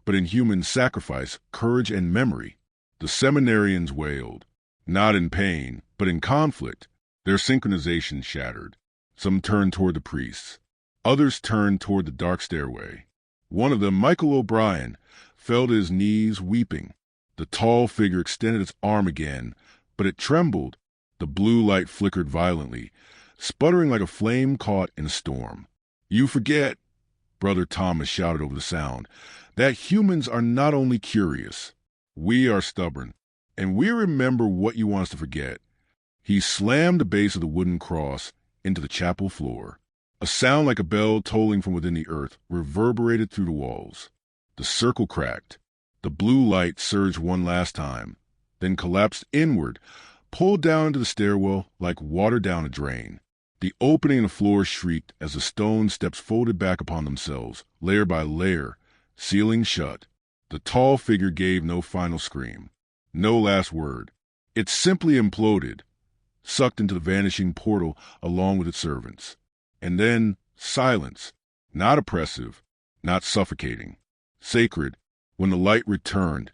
but in human sacrifice, courage, and memory. The seminarians wailed, not in pain, but in conflict. Their synchronization shattered. Some turned toward the priests. Others turned toward the dark stairway. One of them, Michael O'Brien, fell to his knees, weeping. The tall figure extended its arm again, but it trembled. The blue light flickered violently, sputtering like a flame caught in a storm. You forget, Brother Thomas shouted over the sound, that humans are not only curious. We are stubborn, and we remember what you want us to forget. He slammed the base of the wooden cross into the chapel floor. A sound like a bell tolling from within the earth reverberated through the walls. The circle cracked. The blue light surged one last time, then collapsed inward, pulled down into the stairwell like water down a drain. The opening in the floor shrieked as the stone steps folded back upon themselves, layer by layer, sealing shut. The tall figure gave no final scream, no last word. It simply imploded, sucked into the vanishing portal along with its servants. And then silence, not oppressive, not suffocating, sacred. When the light returned,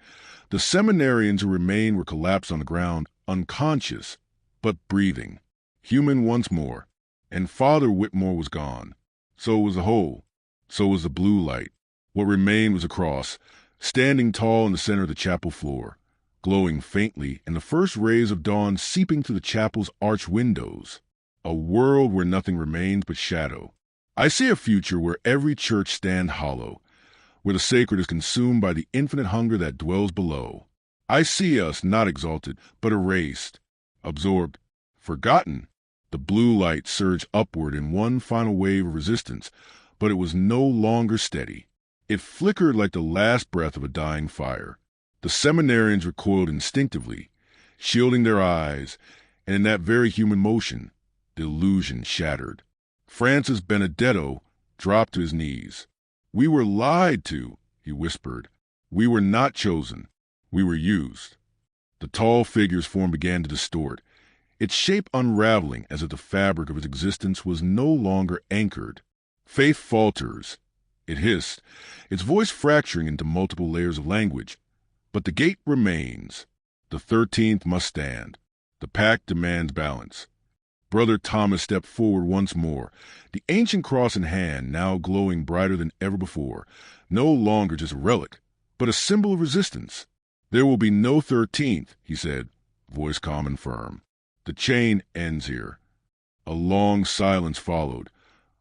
the seminarians who remained were collapsed on the ground, unconscious, but breathing, human once more. And Father Whitmore was gone. So was the hole. So was the blue light. What remained was a cross, standing tall in the center of the chapel floor, glowing faintly and the first rays of dawn seeping through the chapel's arch windows. A world where nothing remains but shadow. I see a future where every church stand hollow, where the sacred is consumed by the infinite hunger that dwells below. I see us not exalted, but erased, absorbed, forgotten. The blue light surged upward in one final wave of resistance, but it was no longer steady. It flickered like the last breath of a dying fire. The seminarians recoiled instinctively, shielding their eyes, and in that very human motion, the illusion shattered. Francis Benedetto dropped to his knees. "We were lied to," he whispered. "We were not chosen. We were used." The tall figure's form began to distort, its shape unraveling as if the fabric of its existence was no longer anchored. Faith falters, it hissed, its voice fracturing into multiple layers of language. But the gate remains. The 13th must stand. The pact demands balance. Brother Thomas stepped forward once more, the ancient cross in hand, now glowing brighter than ever before, no longer just a relic, but a symbol of resistance. "There will be no 13th, he said, voice calm and firm. "The chain ends here." A long silence followed,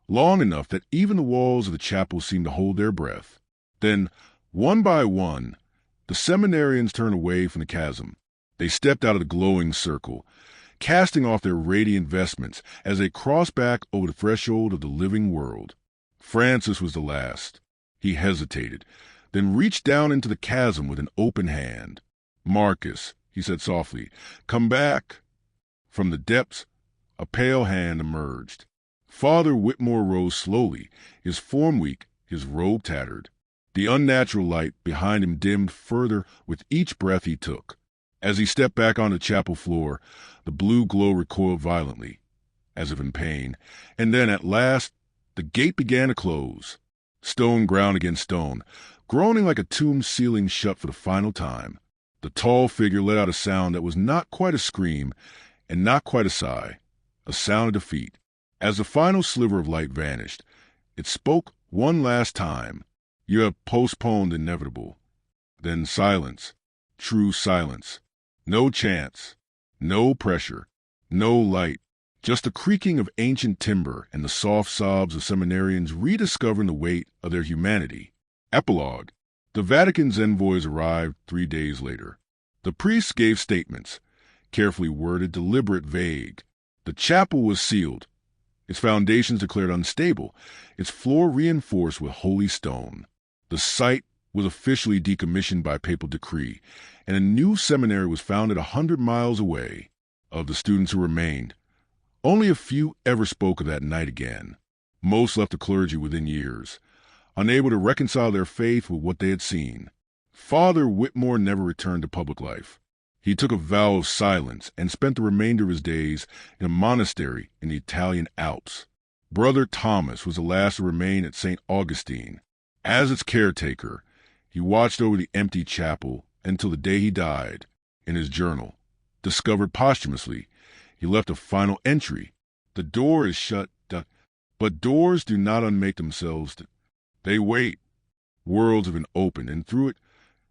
long enough that even the walls of the chapel seemed to hold their breath. Then, one by one, the seminarians turned away from the chasm. They stepped out of the glowing circle, casting off their radiant vestments as they crossed back over the threshold of the living world. Francis was the last. He hesitated, then reached down into the chasm with an open hand. "Marcus," he said softly, "come back." From the depths, a pale hand emerged. Father Whitmore rose slowly, his form weak, his robe tattered. The unnatural light behind him dimmed further with each breath he took. As he stepped back on the chapel floor, the blue glow recoiled violently, as if in pain, and then, at last, the gate began to close. Stone ground against stone, groaning like a tomb ceiling shut for the final time. The tall figure let out a sound that was not quite a scream and not quite a sigh, a sound of defeat. As the final sliver of light vanished, it spoke one last time. "You have postponed the inevitable." Then silence, true silence. No chance, no pressure, no light, just the creaking of ancient timber and the soft sobs of seminarians rediscovering the weight of their humanity. Epilogue. The Vatican's envoys arrived 3 days later. The priests gave statements, carefully worded, deliberate, vague. The chapel was sealed, its foundations declared unstable, its floor reinforced with holy stone. The site was officially decommissioned by papal decree, and a new seminary was founded 100 miles away. Of the students who remained, only a few ever spoke of that night again. Most left the clergy within years, unable to reconcile their faith with what they had seen. Father Whitmore never returned to public life. He took a vow of silence and spent the remainder of his days in a monastery in the Italian Alps. Brother Thomas was the last to remain at St. Augustine. As its caretaker, he watched over the empty chapel until the day he died. In his journal, discovered posthumously, he left a final entry. "The door is shut, but doors do not unmake themselves. They wait. Worlds have been opened, and through it,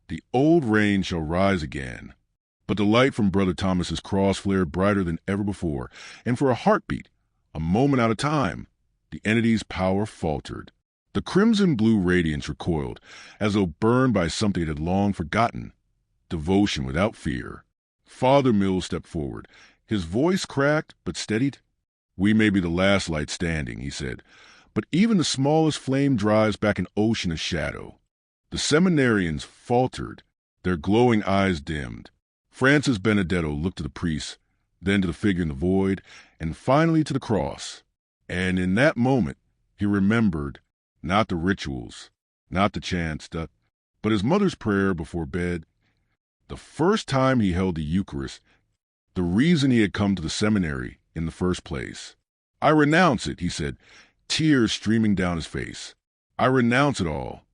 the old reign shall rise again." But the light from Brother Thomas's cross flared brighter than ever before, and for a heartbeat, a moment out of time, the entity's power faltered. The crimson-blue radiance recoiled, as though burned by something it had long forgotten. Devotion without fear. Father Mills stepped forward. His voice cracked but steadied. "We may be the last light standing," he said, "but even the smallest flame drives back an ocean of shadow." The seminarians faltered, their glowing eyes dimmed. Francis Benedetto looked to the priest, then to the figure in the void, and finally to the cross. And in that moment, he remembered not the rituals, not the chants, but his mother's prayer before bed, the first time he held the Eucharist, the reason he had come to the seminary in the first place. "I renounce it," he said, tears streaming down his face. "I renounce it all."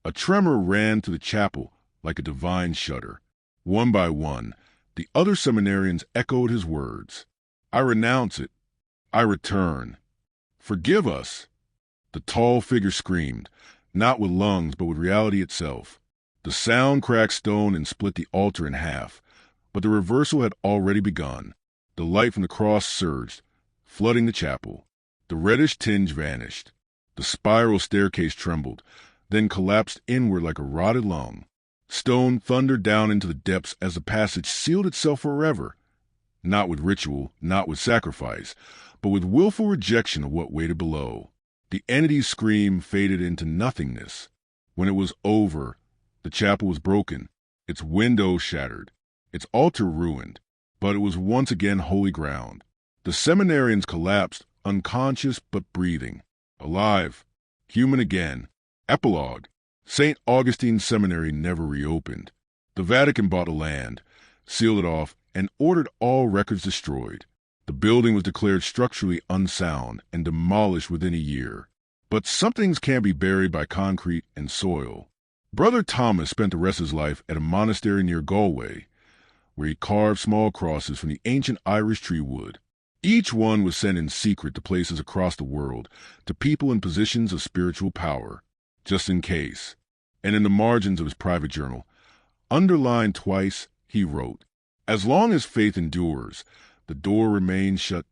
A tremor ran through the chapel like a divine shudder. One by one, the other seminarians echoed his words. "I renounce it. I return. Forgive us." The tall figure screamed, not with lungs but with reality itself. The sound cracked stone and split the altar in half, but the reversal had already begun. The light from the cross surged, flooding the chapel. The reddish tinge vanished. The spiral staircase trembled, then collapsed inward like a rotted lung. Stone thundered down into the depths as the passage sealed itself forever, not with ritual, not with sacrifice, but with willful rejection of what waited below. The entity's scream faded into nothingness. When it was over, the chapel was broken, its windows shattered, its altar ruined, but it was once again holy ground. The seminarians collapsed, unconscious but breathing, alive, human again. Epilogue. St. Augustine's Seminary never reopened. The Vatican bought the land, sealed it off, and ordered all records destroyed. The building was declared structurally unsound and demolished within a year. But some things can't be buried by concrete and soil. Brother Thomas spent the rest of his life at a monastery near Galway, where he carved small crosses from the ancient Irish tree wood. Each one was sent in secret to places across the world, to people in positions of spiritual power, just in case. And in the margins of his private journal, underlined twice, he wrote, "As long as faith endures, the door remains shut,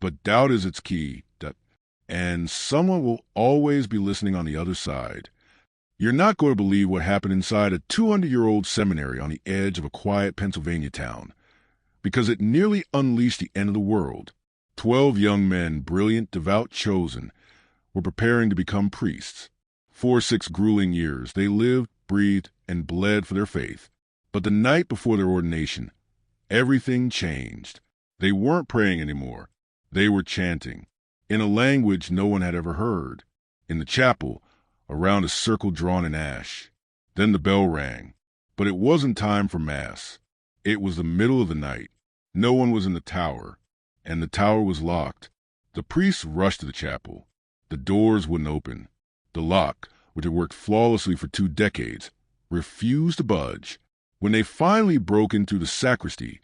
but doubt is its key, and someone will always be listening on the other side." You're not going to believe what happened inside a 200-year-old seminary on the edge of a quiet Pennsylvania town, because it nearly unleashed the end of the world. 12 young men, brilliant, devout, chosen, were preparing to become priests. For 6 grueling years, they lived, breathed, and bled for their faith. But the night before their ordination, everything changed. They weren't praying anymore. They were chanting, in a language no one had ever heard, in the chapel, around a circle drawn in ash. Then the bell rang. But it wasn't time for Mass. It was the middle of the night. No one was in the tower, and the tower was locked. The priests rushed to the chapel. The doors wouldn't open. The lock, which had worked flawlessly for 2 decades, refused to budge. When they finally broke into the sacristy,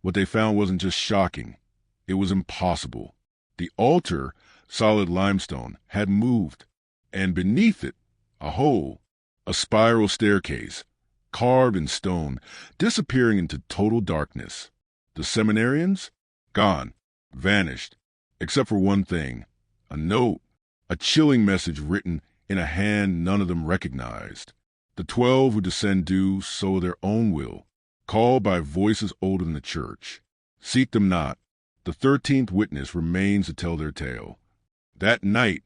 what they found wasn't just shocking. It was impossible. The altar, solid limestone, had moved, and beneath it, a hole, a spiral staircase, carved in stone, disappearing into total darkness. The seminarians? Gone, vanished, except for one thing, a note, a chilling message written in a hand none of them recognized. The 12 who descend do so their own will, called by voices older than the church. Seek them not. The 13th witness remains to tell their tale. That night,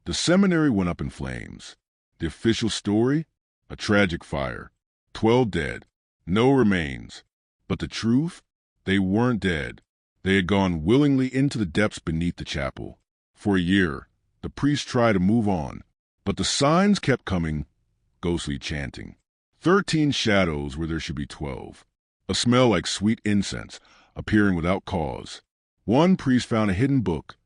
the seminary went up in flames. The official story? A tragic fire. 12 dead. No remains. But the truth? They weren't dead. They had gone willingly into the depths beneath the chapel. For a year, the priests tried to move on, but the signs kept coming, ghostly chanting. 13 shadows where there should be 12. A smell like sweet incense, appearing without cause. One priest found a hidden book,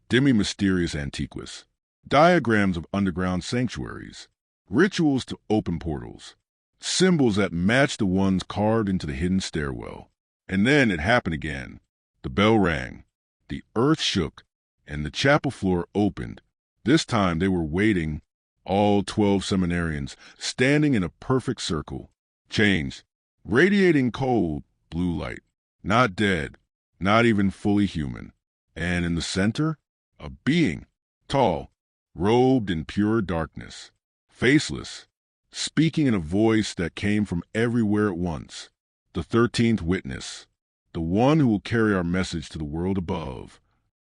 demi-mysterious antiquus. Diagrams of underground sanctuaries, rituals to open portals, symbols that matched the ones carved into the hidden stairwell. And then it happened again. The bell rang, the earth shook, and the chapel floor opened. This time they were waiting, all 12 seminarians, standing in a perfect circle, changed, radiating cold, blue light, not dead, not even fully human. And in the center, a being, tall, robed in pure darkness, faceless, speaking in a voice that came from everywhere at once. The 13th witness, the one who will carry our message to the world above.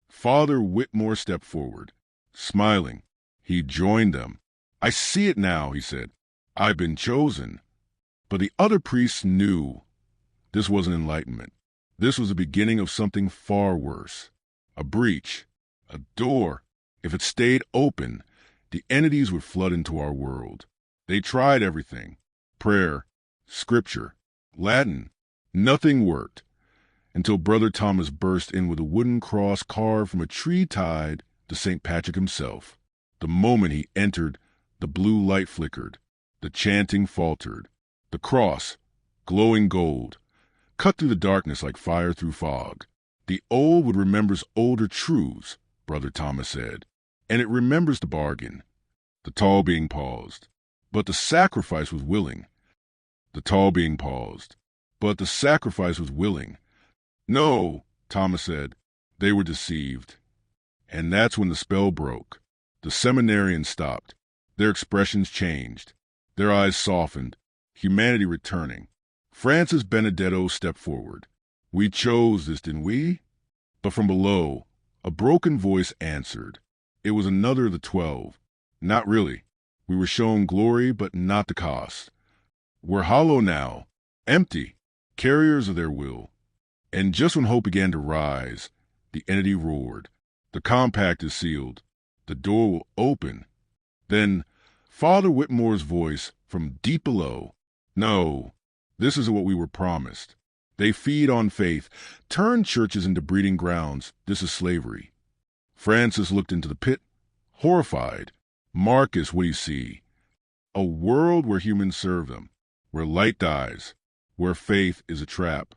Father Whitmore stepped forward, smiling. He joined them. "I see it now," he said. "I've been chosen." But the other priests knew this wasn't enlightenment. This was the beginning of something far worse. A breach, a door. If it stayed open, the entities would flood into our world. They tried everything. Prayer, scripture, Latin. Nothing worked. Until Brother Thomas burst in with a wooden cross carved from a tree tied to St. Patrick himself. The moment he entered, the blue light flickered. The chanting faltered. The cross, glowing gold, cut through the darkness like fire through fog. The old would remembers older truths, Brother Thomas said, and it remembers the bargain. The tall being paused, but the sacrifice was willing. The tall being paused, but the sacrifice was willing. No, Thomas said, they were deceived. And that's when the spell broke. The seminarians stopped. Their expressions changed. Their eyes softened, humanity returning. Francis Benedetto stepped forward. We chose this, didn't we? But from below, a broken voice answered. It was another of the 12. Not really. We were shown glory, but not the cost. We're hollow now, empty, carriers of their will. And just when hope began to rise, the entity roared. The compact is sealed. The door will open. Then Father Whitmore's voice from deep below. No, this isn't what we were promised. They feed on faith, turn churches into breeding grounds. This is slavery. Francis looked into the pit, horrified. Marcus, what do you see? A world where humans serve them, where light dies, where faith is a trap.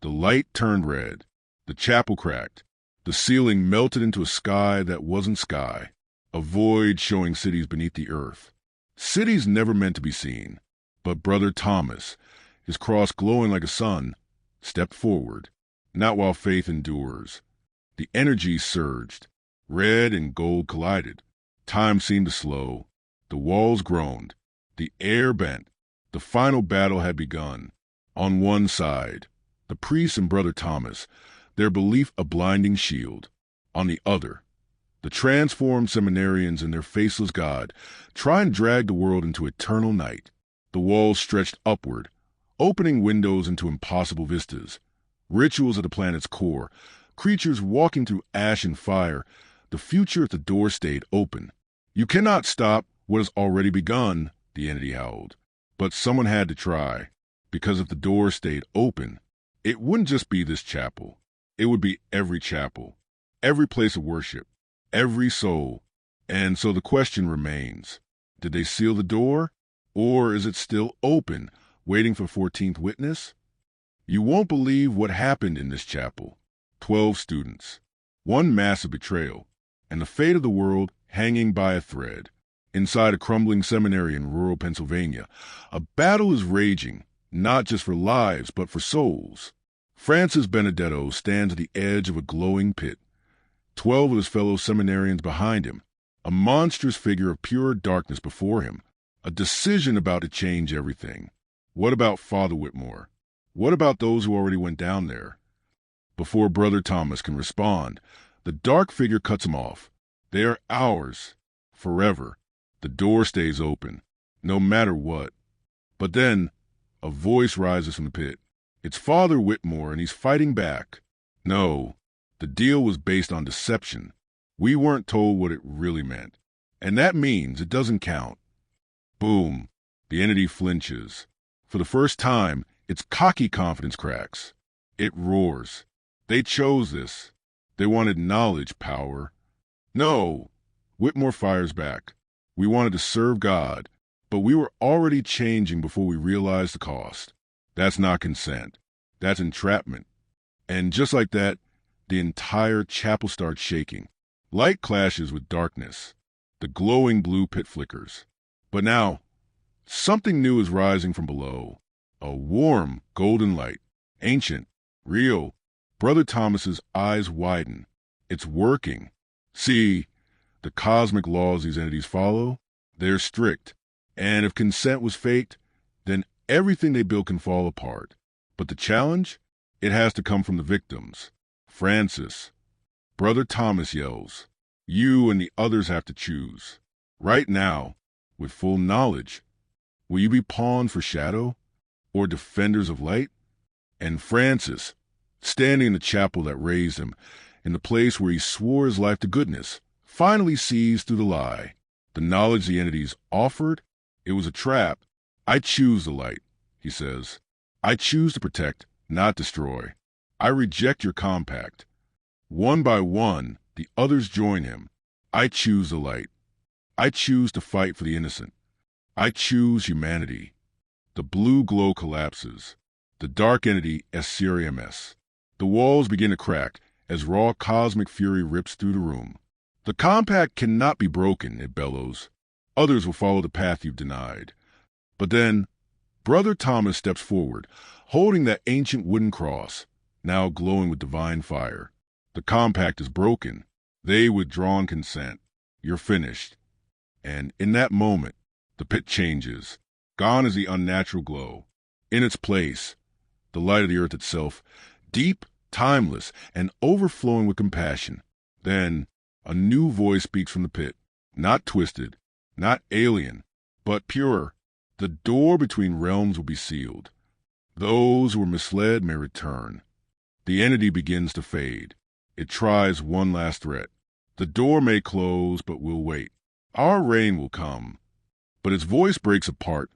The light turned red. The chapel cracked. The ceiling melted into a sky that wasn't sky, a void showing cities beneath the earth. Cities never meant to be seen. But Brother Thomas, his cross glowing like a sun, stepped forward, not while faith endures. The energy surged. Red and gold collided. Time seemed to slow. The walls groaned. The air bent. The final battle had begun. On one side, the priest and Brother Thomas, their belief a blinding shield. On the other, the transformed seminarians and their faceless God try and drag the world into eternal night. The walls stretched upward, opening windows into impossible vistas. Rituals at the planet's core, creatures walking through ash and fire. The future at the door stayed open. You cannot stop what has already begun, the entity howled. But someone had to try, because if the door stayed open, it wouldn't just be this chapel. It would be every chapel, every place of worship, every soul. And so the question remains, did they seal the door? Or is it still open, waiting for 14th witness? You won't believe what happened in this chapel. 12 students, one massive betrayal, and the fate of the world hanging by a thread. Inside a crumbling seminary in rural Pennsylvania, a battle is raging, not just for lives, but for souls. Francis Benedetto stands at the edge of a glowing pit. 12 of his fellow seminarians behind him, a monstrous figure of pure darkness before him, a decision about to change everything. What about Father Whitmore? What about those who already went down there? Before Brother Thomas can respond, the dark figure cuts him off. They are ours, forever. The door stays open, no matter what. But then, a voice rises from the pit. It's Father Whitmore, and he's fighting back. No, the deal was based on deception. We weren't told what it really meant. And that means it doesn't count. Boom. The entity flinches. For the first time, its cocky confidence cracks. It roars. They chose this. They wanted knowledge, power. No. Whitmore fires back. We wanted to serve God, but we were already changing before we realized the cost. That's not consent. That's entrapment. And just like that, the entire chapel starts shaking. Light clashes with darkness. The glowing blue pit flickers. But now, something new is rising from below. A warm, golden light. Ancient. Real. Brother Thomas's eyes widen. It's working. See, the cosmic laws these entities follow, they're strict. And if consent was faked, then everything they build can fall apart. But the challenge? It has to come from the victims. Francis. Brother Thomas yells. You and the others have to choose. Right now, with full knowledge. Will you be pawns for shadow? Or defenders of light? And Francis, standing in the chapel that raised him, in the place where he swore his life to goodness, finally sees through the lie. The knowledge the entities offered It was a trap. I choose the light, he says. I choose to protect, not destroy. I reject your compact. One by one, the others join him. I choose the light. I choose to fight for the innocent. I choose humanity. The blue glow collapses. The dark entity SCRMS. The walls begin to crack as raw cosmic fury rips through the room. The compact cannot be broken, it bellows. Others will follow the path you've denied. But then, Brother Thomas steps forward, holding that ancient wooden cross, now glowing with divine fire. The compact is broken. They withdrawn consent. You're finished. And in that moment, the pit changes. Gone is the unnatural glow. In its place, the light of the earth itself, deep, timeless, and overflowing with compassion. Then, a new voice speaks from the pit, not twisted, not alien, but pure. The door between realms will be sealed. Those who were misled may return. The entity begins to fade. It tries one last threat. The door may close, but we'll wait. Our reign will come. But its voice breaks apart,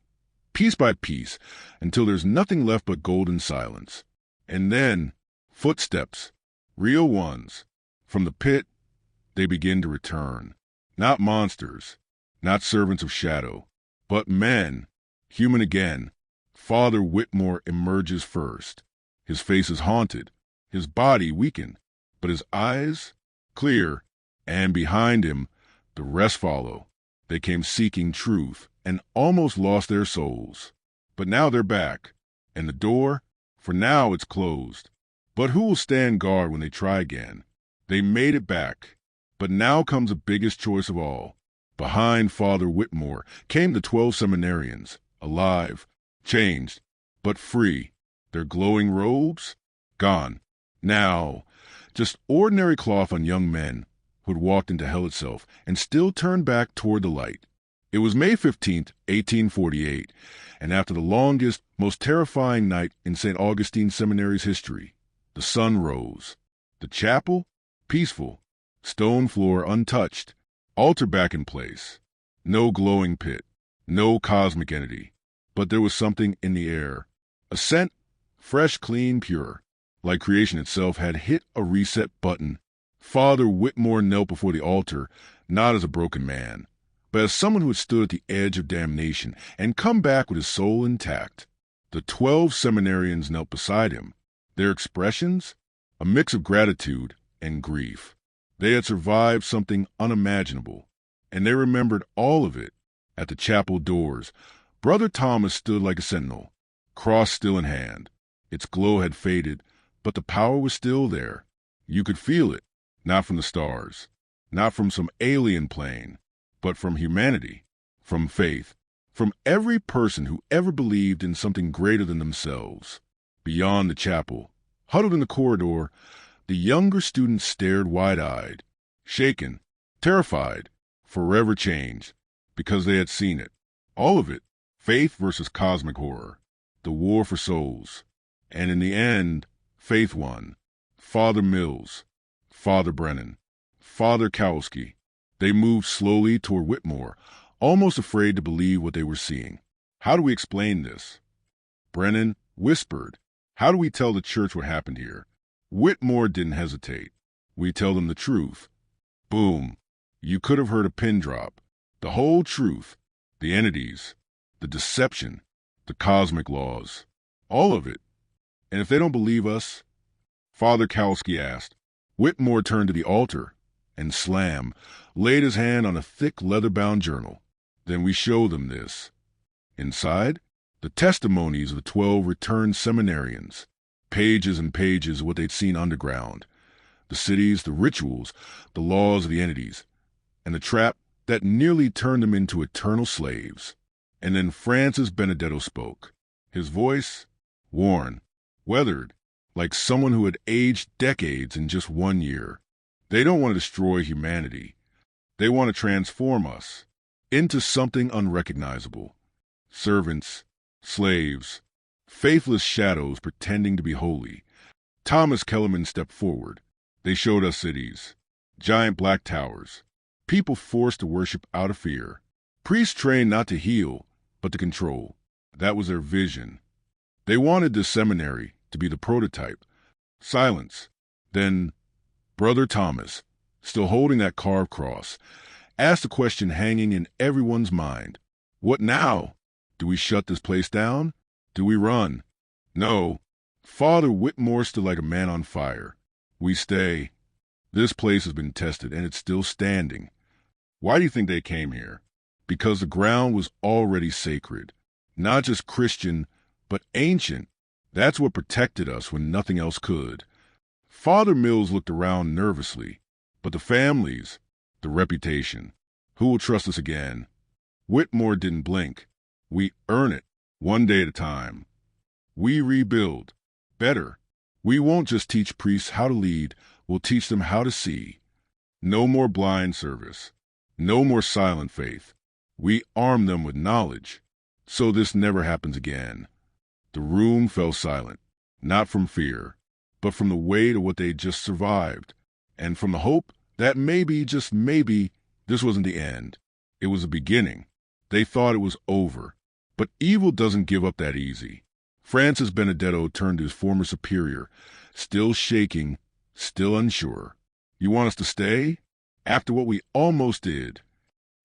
piece by piece, until there's nothing left but golden silence. And then, footsteps, real ones. From the pit, they begin to return. Not monsters, not servants of shadow, but men, human again. Father Whitmore emerges first. His face is haunted, his body weakened, but his eyes clear, and behind him, the rest follow. They came seeking truth and almost lost their souls. But now they're back, and the door, for now it's closed. But who will stand guard when they try again? They made it back. But now comes the biggest choice of all. Behind Father Whitmore came the 12 seminarians, alive, changed, but free. Their glowing robes? Gone. Now, just ordinary cloth on young men who had walked into hell itself and still turned back toward the light. It was May 15th, 1848, and after the longest, most terrifying night in St. Augustine Seminary's history, the sun rose. The chapel? Peaceful. Stone floor untouched. Altar back in place. No glowing pit. No cosmic entity. But there was something in the air. A scent, fresh, clean, pure. Like creation itself had hit a reset button. Father Whitmore knelt before the altar, not as a broken man, but as someone who had stood at the edge of damnation and come back with his soul intact. The 12 seminarians knelt beside him. Their expressions? A mix of gratitude and grief. They had survived something unimaginable, and they remembered all of it. At the chapel doors, Brother Thomas stood like a sentinel, cross still in hand. Its glow had faded, but the power was still there. You could feel it, not from the stars, not from some alien plane, but from humanity, from faith, from every person who ever believed in something greater than themselves. Beyond the chapel, huddled in the corridor, the younger students stared wide-eyed, shaken, terrified, forever changed, because they had seen it. All of it, faith versus cosmic horror, the war for souls. And in the end, faith won. Father Mills, Father Brennan, Father Kowalski. They moved slowly toward Whitmore, almost afraid to believe what they were seeing. How do we explain this? Brennan whispered, how do we tell the church what happened here? Whitmore didn't hesitate. We tell them the truth. Boom. You could have heard a pin drop. The whole truth. The entities. The deception. The cosmic laws. All of it. And if they don't believe us, Father Kowalski asked. Whitmore turned to the altar and slam, laid his hand on a thick leather-bound journal. Then we show them this. Inside, the testimonies of the 12 returned seminarians. Pages and pages of what they'd seen underground. The cities, the rituals, the laws of the entities, and the trap that nearly turned them into eternal slaves. And then Francis Benedetto spoke. His voice, worn, weathered, like someone who had aged decades in just 1 year. They don't want to destroy humanity. They want to transform us into something unrecognizable. Servants, slaves, faithless shadows pretending to be holy. Thomas Kellerman stepped forward. They showed us cities, giant black towers, people forced to worship out of fear, priests trained not to heal, but the control. That was their vision. They wanted this seminary to be the prototype. Silence. Then Brother Thomas, still holding that carved cross, asked the question hanging in everyone's mind. What now? Do we shut this place down? Do we run? No. Father Whitmore stood like a man on fire. We stay. This place has been tested, and it's still standing. Why do you think they came here? Because the ground was already sacred. Not just Christian, but ancient. That's what protected us when nothing else could. Father Mills looked around nervously. But the families, the reputation, who will trust us again? Whitmore didn't blink. We earn it, one day at a time. We rebuild. Better. We won't just teach priests how to lead, we'll teach them how to see. No more blind service. No more silent faith. We arm them with knowledge, so this never happens again. The room fell silent, not from fear, but from the weight of what they'd just survived, and from the hope that maybe, just maybe, this wasn't the end. It was the beginning. They thought it was over. But evil doesn't give up that easy. Francis Benedetto turned to his former superior, still shaking, still unsure. You want us to stay? After what we almost did?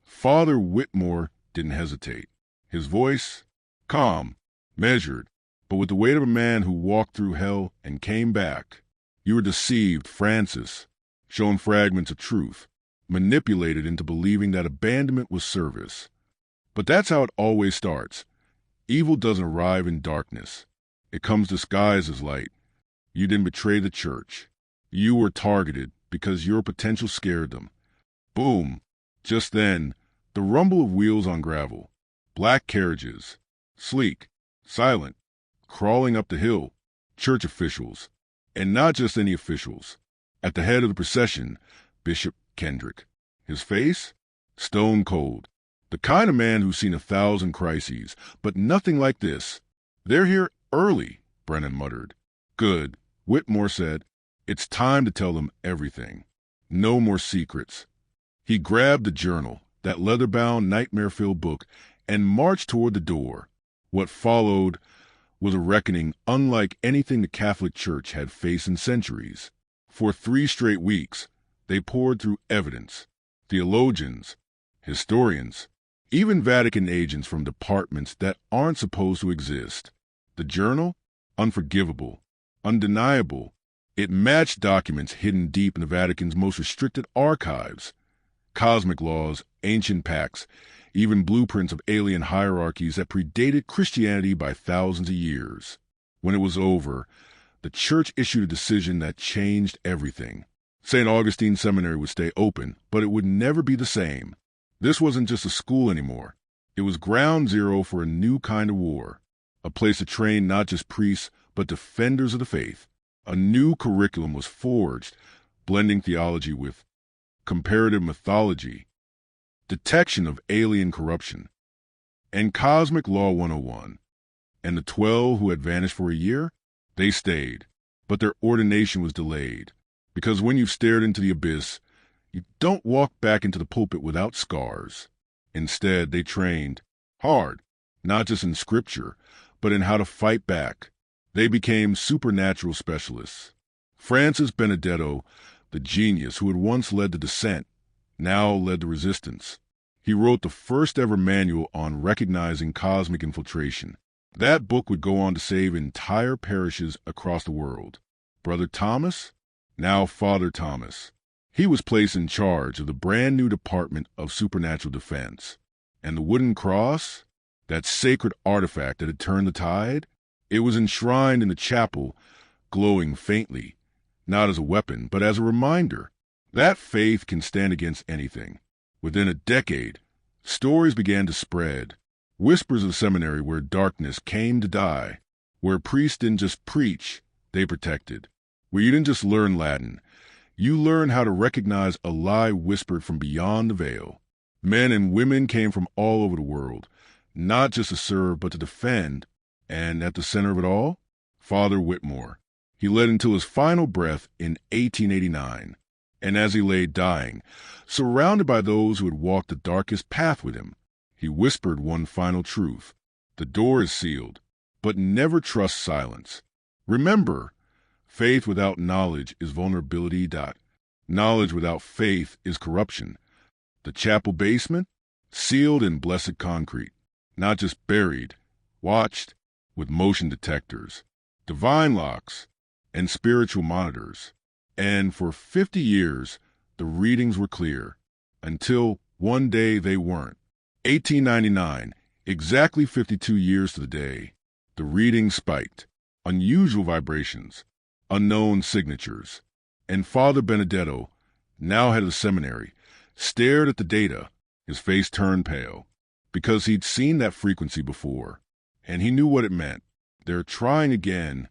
Father Whitmore didn't hesitate. His voice, calm, measured, but with the weight of a man who walked through hell and came back. You were deceived, Francis, shown fragments of truth, manipulated into believing that abandonment was service. But that's how it always starts. Evil doesn't arrive in darkness. It comes disguised as light. You didn't betray the church. You were targeted because your potential scared them. Boom! Just then, the rumble of wheels on gravel. Black carriages. Sleek. Silent. Crawling up the hill. Church officials. And not just any officials. At the head of the procession, Bishop Kendrick. His face? Stone cold. The kind of man who's seen 1,000 crises, but nothing like this. They're here early, Brennan muttered. Good, Whitmore said. It's time to tell them everything. No more secrets. He grabbed the journal, that leather-bound, nightmare-filled book, and marched toward the door. What followed was a reckoning unlike anything the Catholic Church had faced in centuries. For 3 straight weeks, they poured through evidence. Theologians, historians, even Vatican agents from departments that aren't supposed to exist. The journal? Unforgivable. Undeniable. It matched documents hidden deep in the Vatican's most restricted archives. Cosmic laws, ancient pacts, even blueprints of alien hierarchies that predated Christianity by thousands of years. When it was over, the Church issued a decision that changed everything. St. Augustine Seminary would stay open, but it would never be the same. This wasn't just a school anymore. It was ground zero for a new kind of war, a place to train not just priests, but defenders of the faith. A new curriculum was forged, blending theology with comparative mythology, detection of alien corruption, and Cosmic Law 101. And the 12 who had vanished for a year, they stayed, but their ordination was delayed, because when you've stared into the abyss, you don't walk back into the pulpit without scars. Instead, they trained hard, not just in scripture, but in how to fight back. They became supernatural specialists. Francis Benedetto, the genius who had once led the dissent, now led the resistance. He wrote the first ever manual on recognizing cosmic infiltration. That book would go on to save entire parishes across the world. Brother Thomas, now Father Thomas. He was placed in charge of the brand new Department of Supernatural Defense. And the wooden cross, that sacred artifact that had turned the tide, it was enshrined in the chapel, glowing faintly, not as a weapon, but as a reminder. That faith can stand against anything. Within a decade, stories began to spread. Whispers of the seminary where darkness came to die, where priests didn't just preach, they protected. Where you didn't just learn Latin, you learned how to recognize a lie whispered from beyond the veil. Men and women came from all over the world, not just to serve, but to defend. And at the center of it all, Father Whitmore. He led until his final breath in 1889. And as he lay dying, surrounded by those who had walked the darkest path with him, He whispered one final truth. The door is sealed, but never trust silence. Remember, faith without knowledge is vulnerability. Knowledge without faith is corruption. The chapel basement, sealed in blessed concrete, not just buried, watched with motion detectors, divine locks, and spiritual monitors. And for 50 years, the readings were clear, until one day they weren't. 1899, exactly 52 years to the day, the readings spiked. Unusual vibrations, unknown signatures. And Father Benedetto, now head of the seminary, stared at the data. His face turned pale, because he'd seen that frequency before, and he knew what it meant. They're trying again.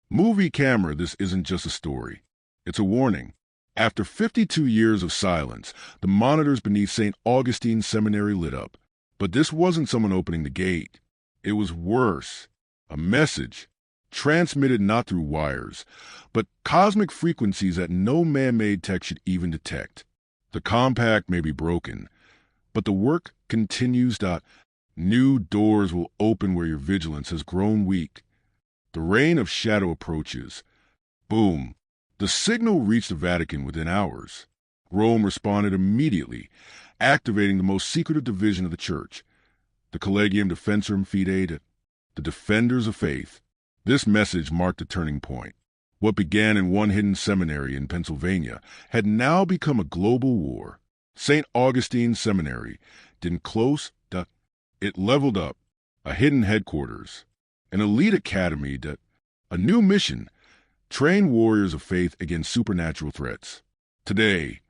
Movie camera, this isn't just a story. It's a warning. After 52 years of silence, the monitors beneath St. Augustine's Seminary lit up. But this wasn't someone opening the gate. It was worse. A message, transmitted not through wires, but cosmic frequencies that no man-made tech should even detect. The compact may be broken, but the work continues. New doors will open where your vigilance has grown weak. The reign of shadow approaches. Boom. The signal reached the Vatican within hours. Rome responded immediately, activating the most secretive division of the Church, the Collegium Defensorum Fidei, the Defenders of Faith. This message marked a turning point. What began in one hidden seminary in Pennsylvania had now become a global war. St. Augustine's Seminary didn't close, it leveled up. A hidden headquarters, an elite academy, a new mission, train warriors of faith against supernatural threats. Today,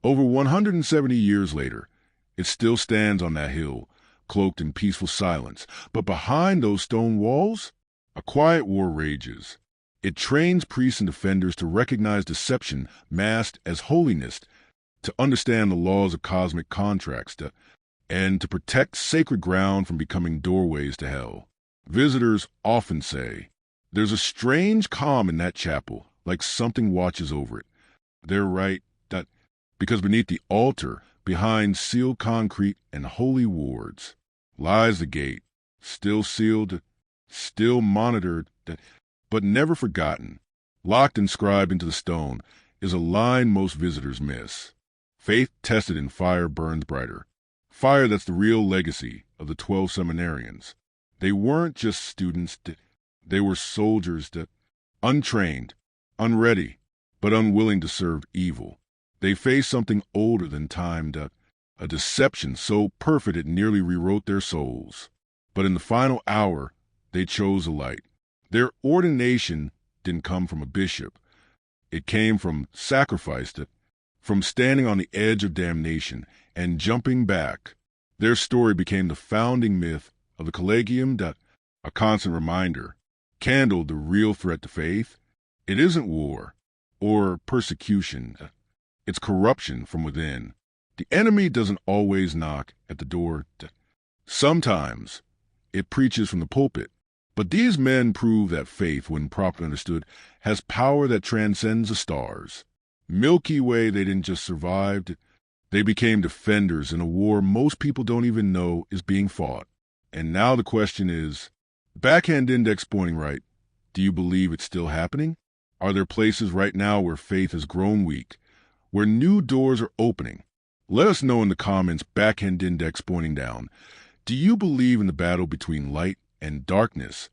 over 170 years later, it still stands on that hill, cloaked in peaceful silence. But behind those stone walls, a quiet war rages. It trains priests and defenders to recognize deception masked as holiness, to understand the laws of cosmic contracts, and to protect sacred ground from becoming doorways to hell. Visitors often say, there's a strange calm in that chapel, like something watches over it. They're right, because beneath the altar, behind sealed concrete and holy wards, lies the gate, still sealed, still monitored, but never forgotten. Locked inscribed into the stone is a line most visitors miss. Faith tested in fire burns brighter. Fire that's the real legacy of the 12 seminarians. They weren't just students, they were soldiers, untrained, unready, but unwilling to serve evil. They faced something older than time, a deception so perfect it nearly rewrote their souls. But in the final hour, they chose the light. Their ordination didn't come from a bishop. It came from sacrifice, from standing on the edge of damnation and jumping back. Their story became the founding myth of the Collegium, a constant reminder, candled the real threat to faith. It isn't war or persecution. It's corruption from within. The enemy doesn't always knock at the door. Sometimes it preaches from the pulpit. But these men prove that faith, when properly understood, has power that transcends the stars. Milky Way, they didn't just survive. They became defenders in a war most people don't even know is being fought. And now the question is, backhand index pointing right, do you believe it's still happening? Are there places right now where faith has grown weak, where new doors are opening? Let us know in the comments, backhand index pointing down. Do you believe in the battle between light and darkness?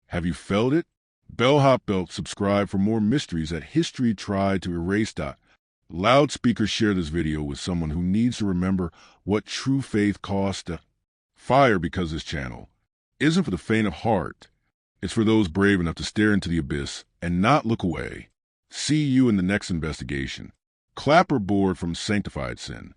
Have you felt it? Bellhop Belt, subscribe for more mysteries that history tried to erase. Loudspeakers, share this video with someone who needs to remember what true faith costs. Fire, because this channel isn't for the faint of heart. It's for those brave enough to stare into the abyss and not look away. See you in the next investigation. Clapperboard from Sanctified Sin.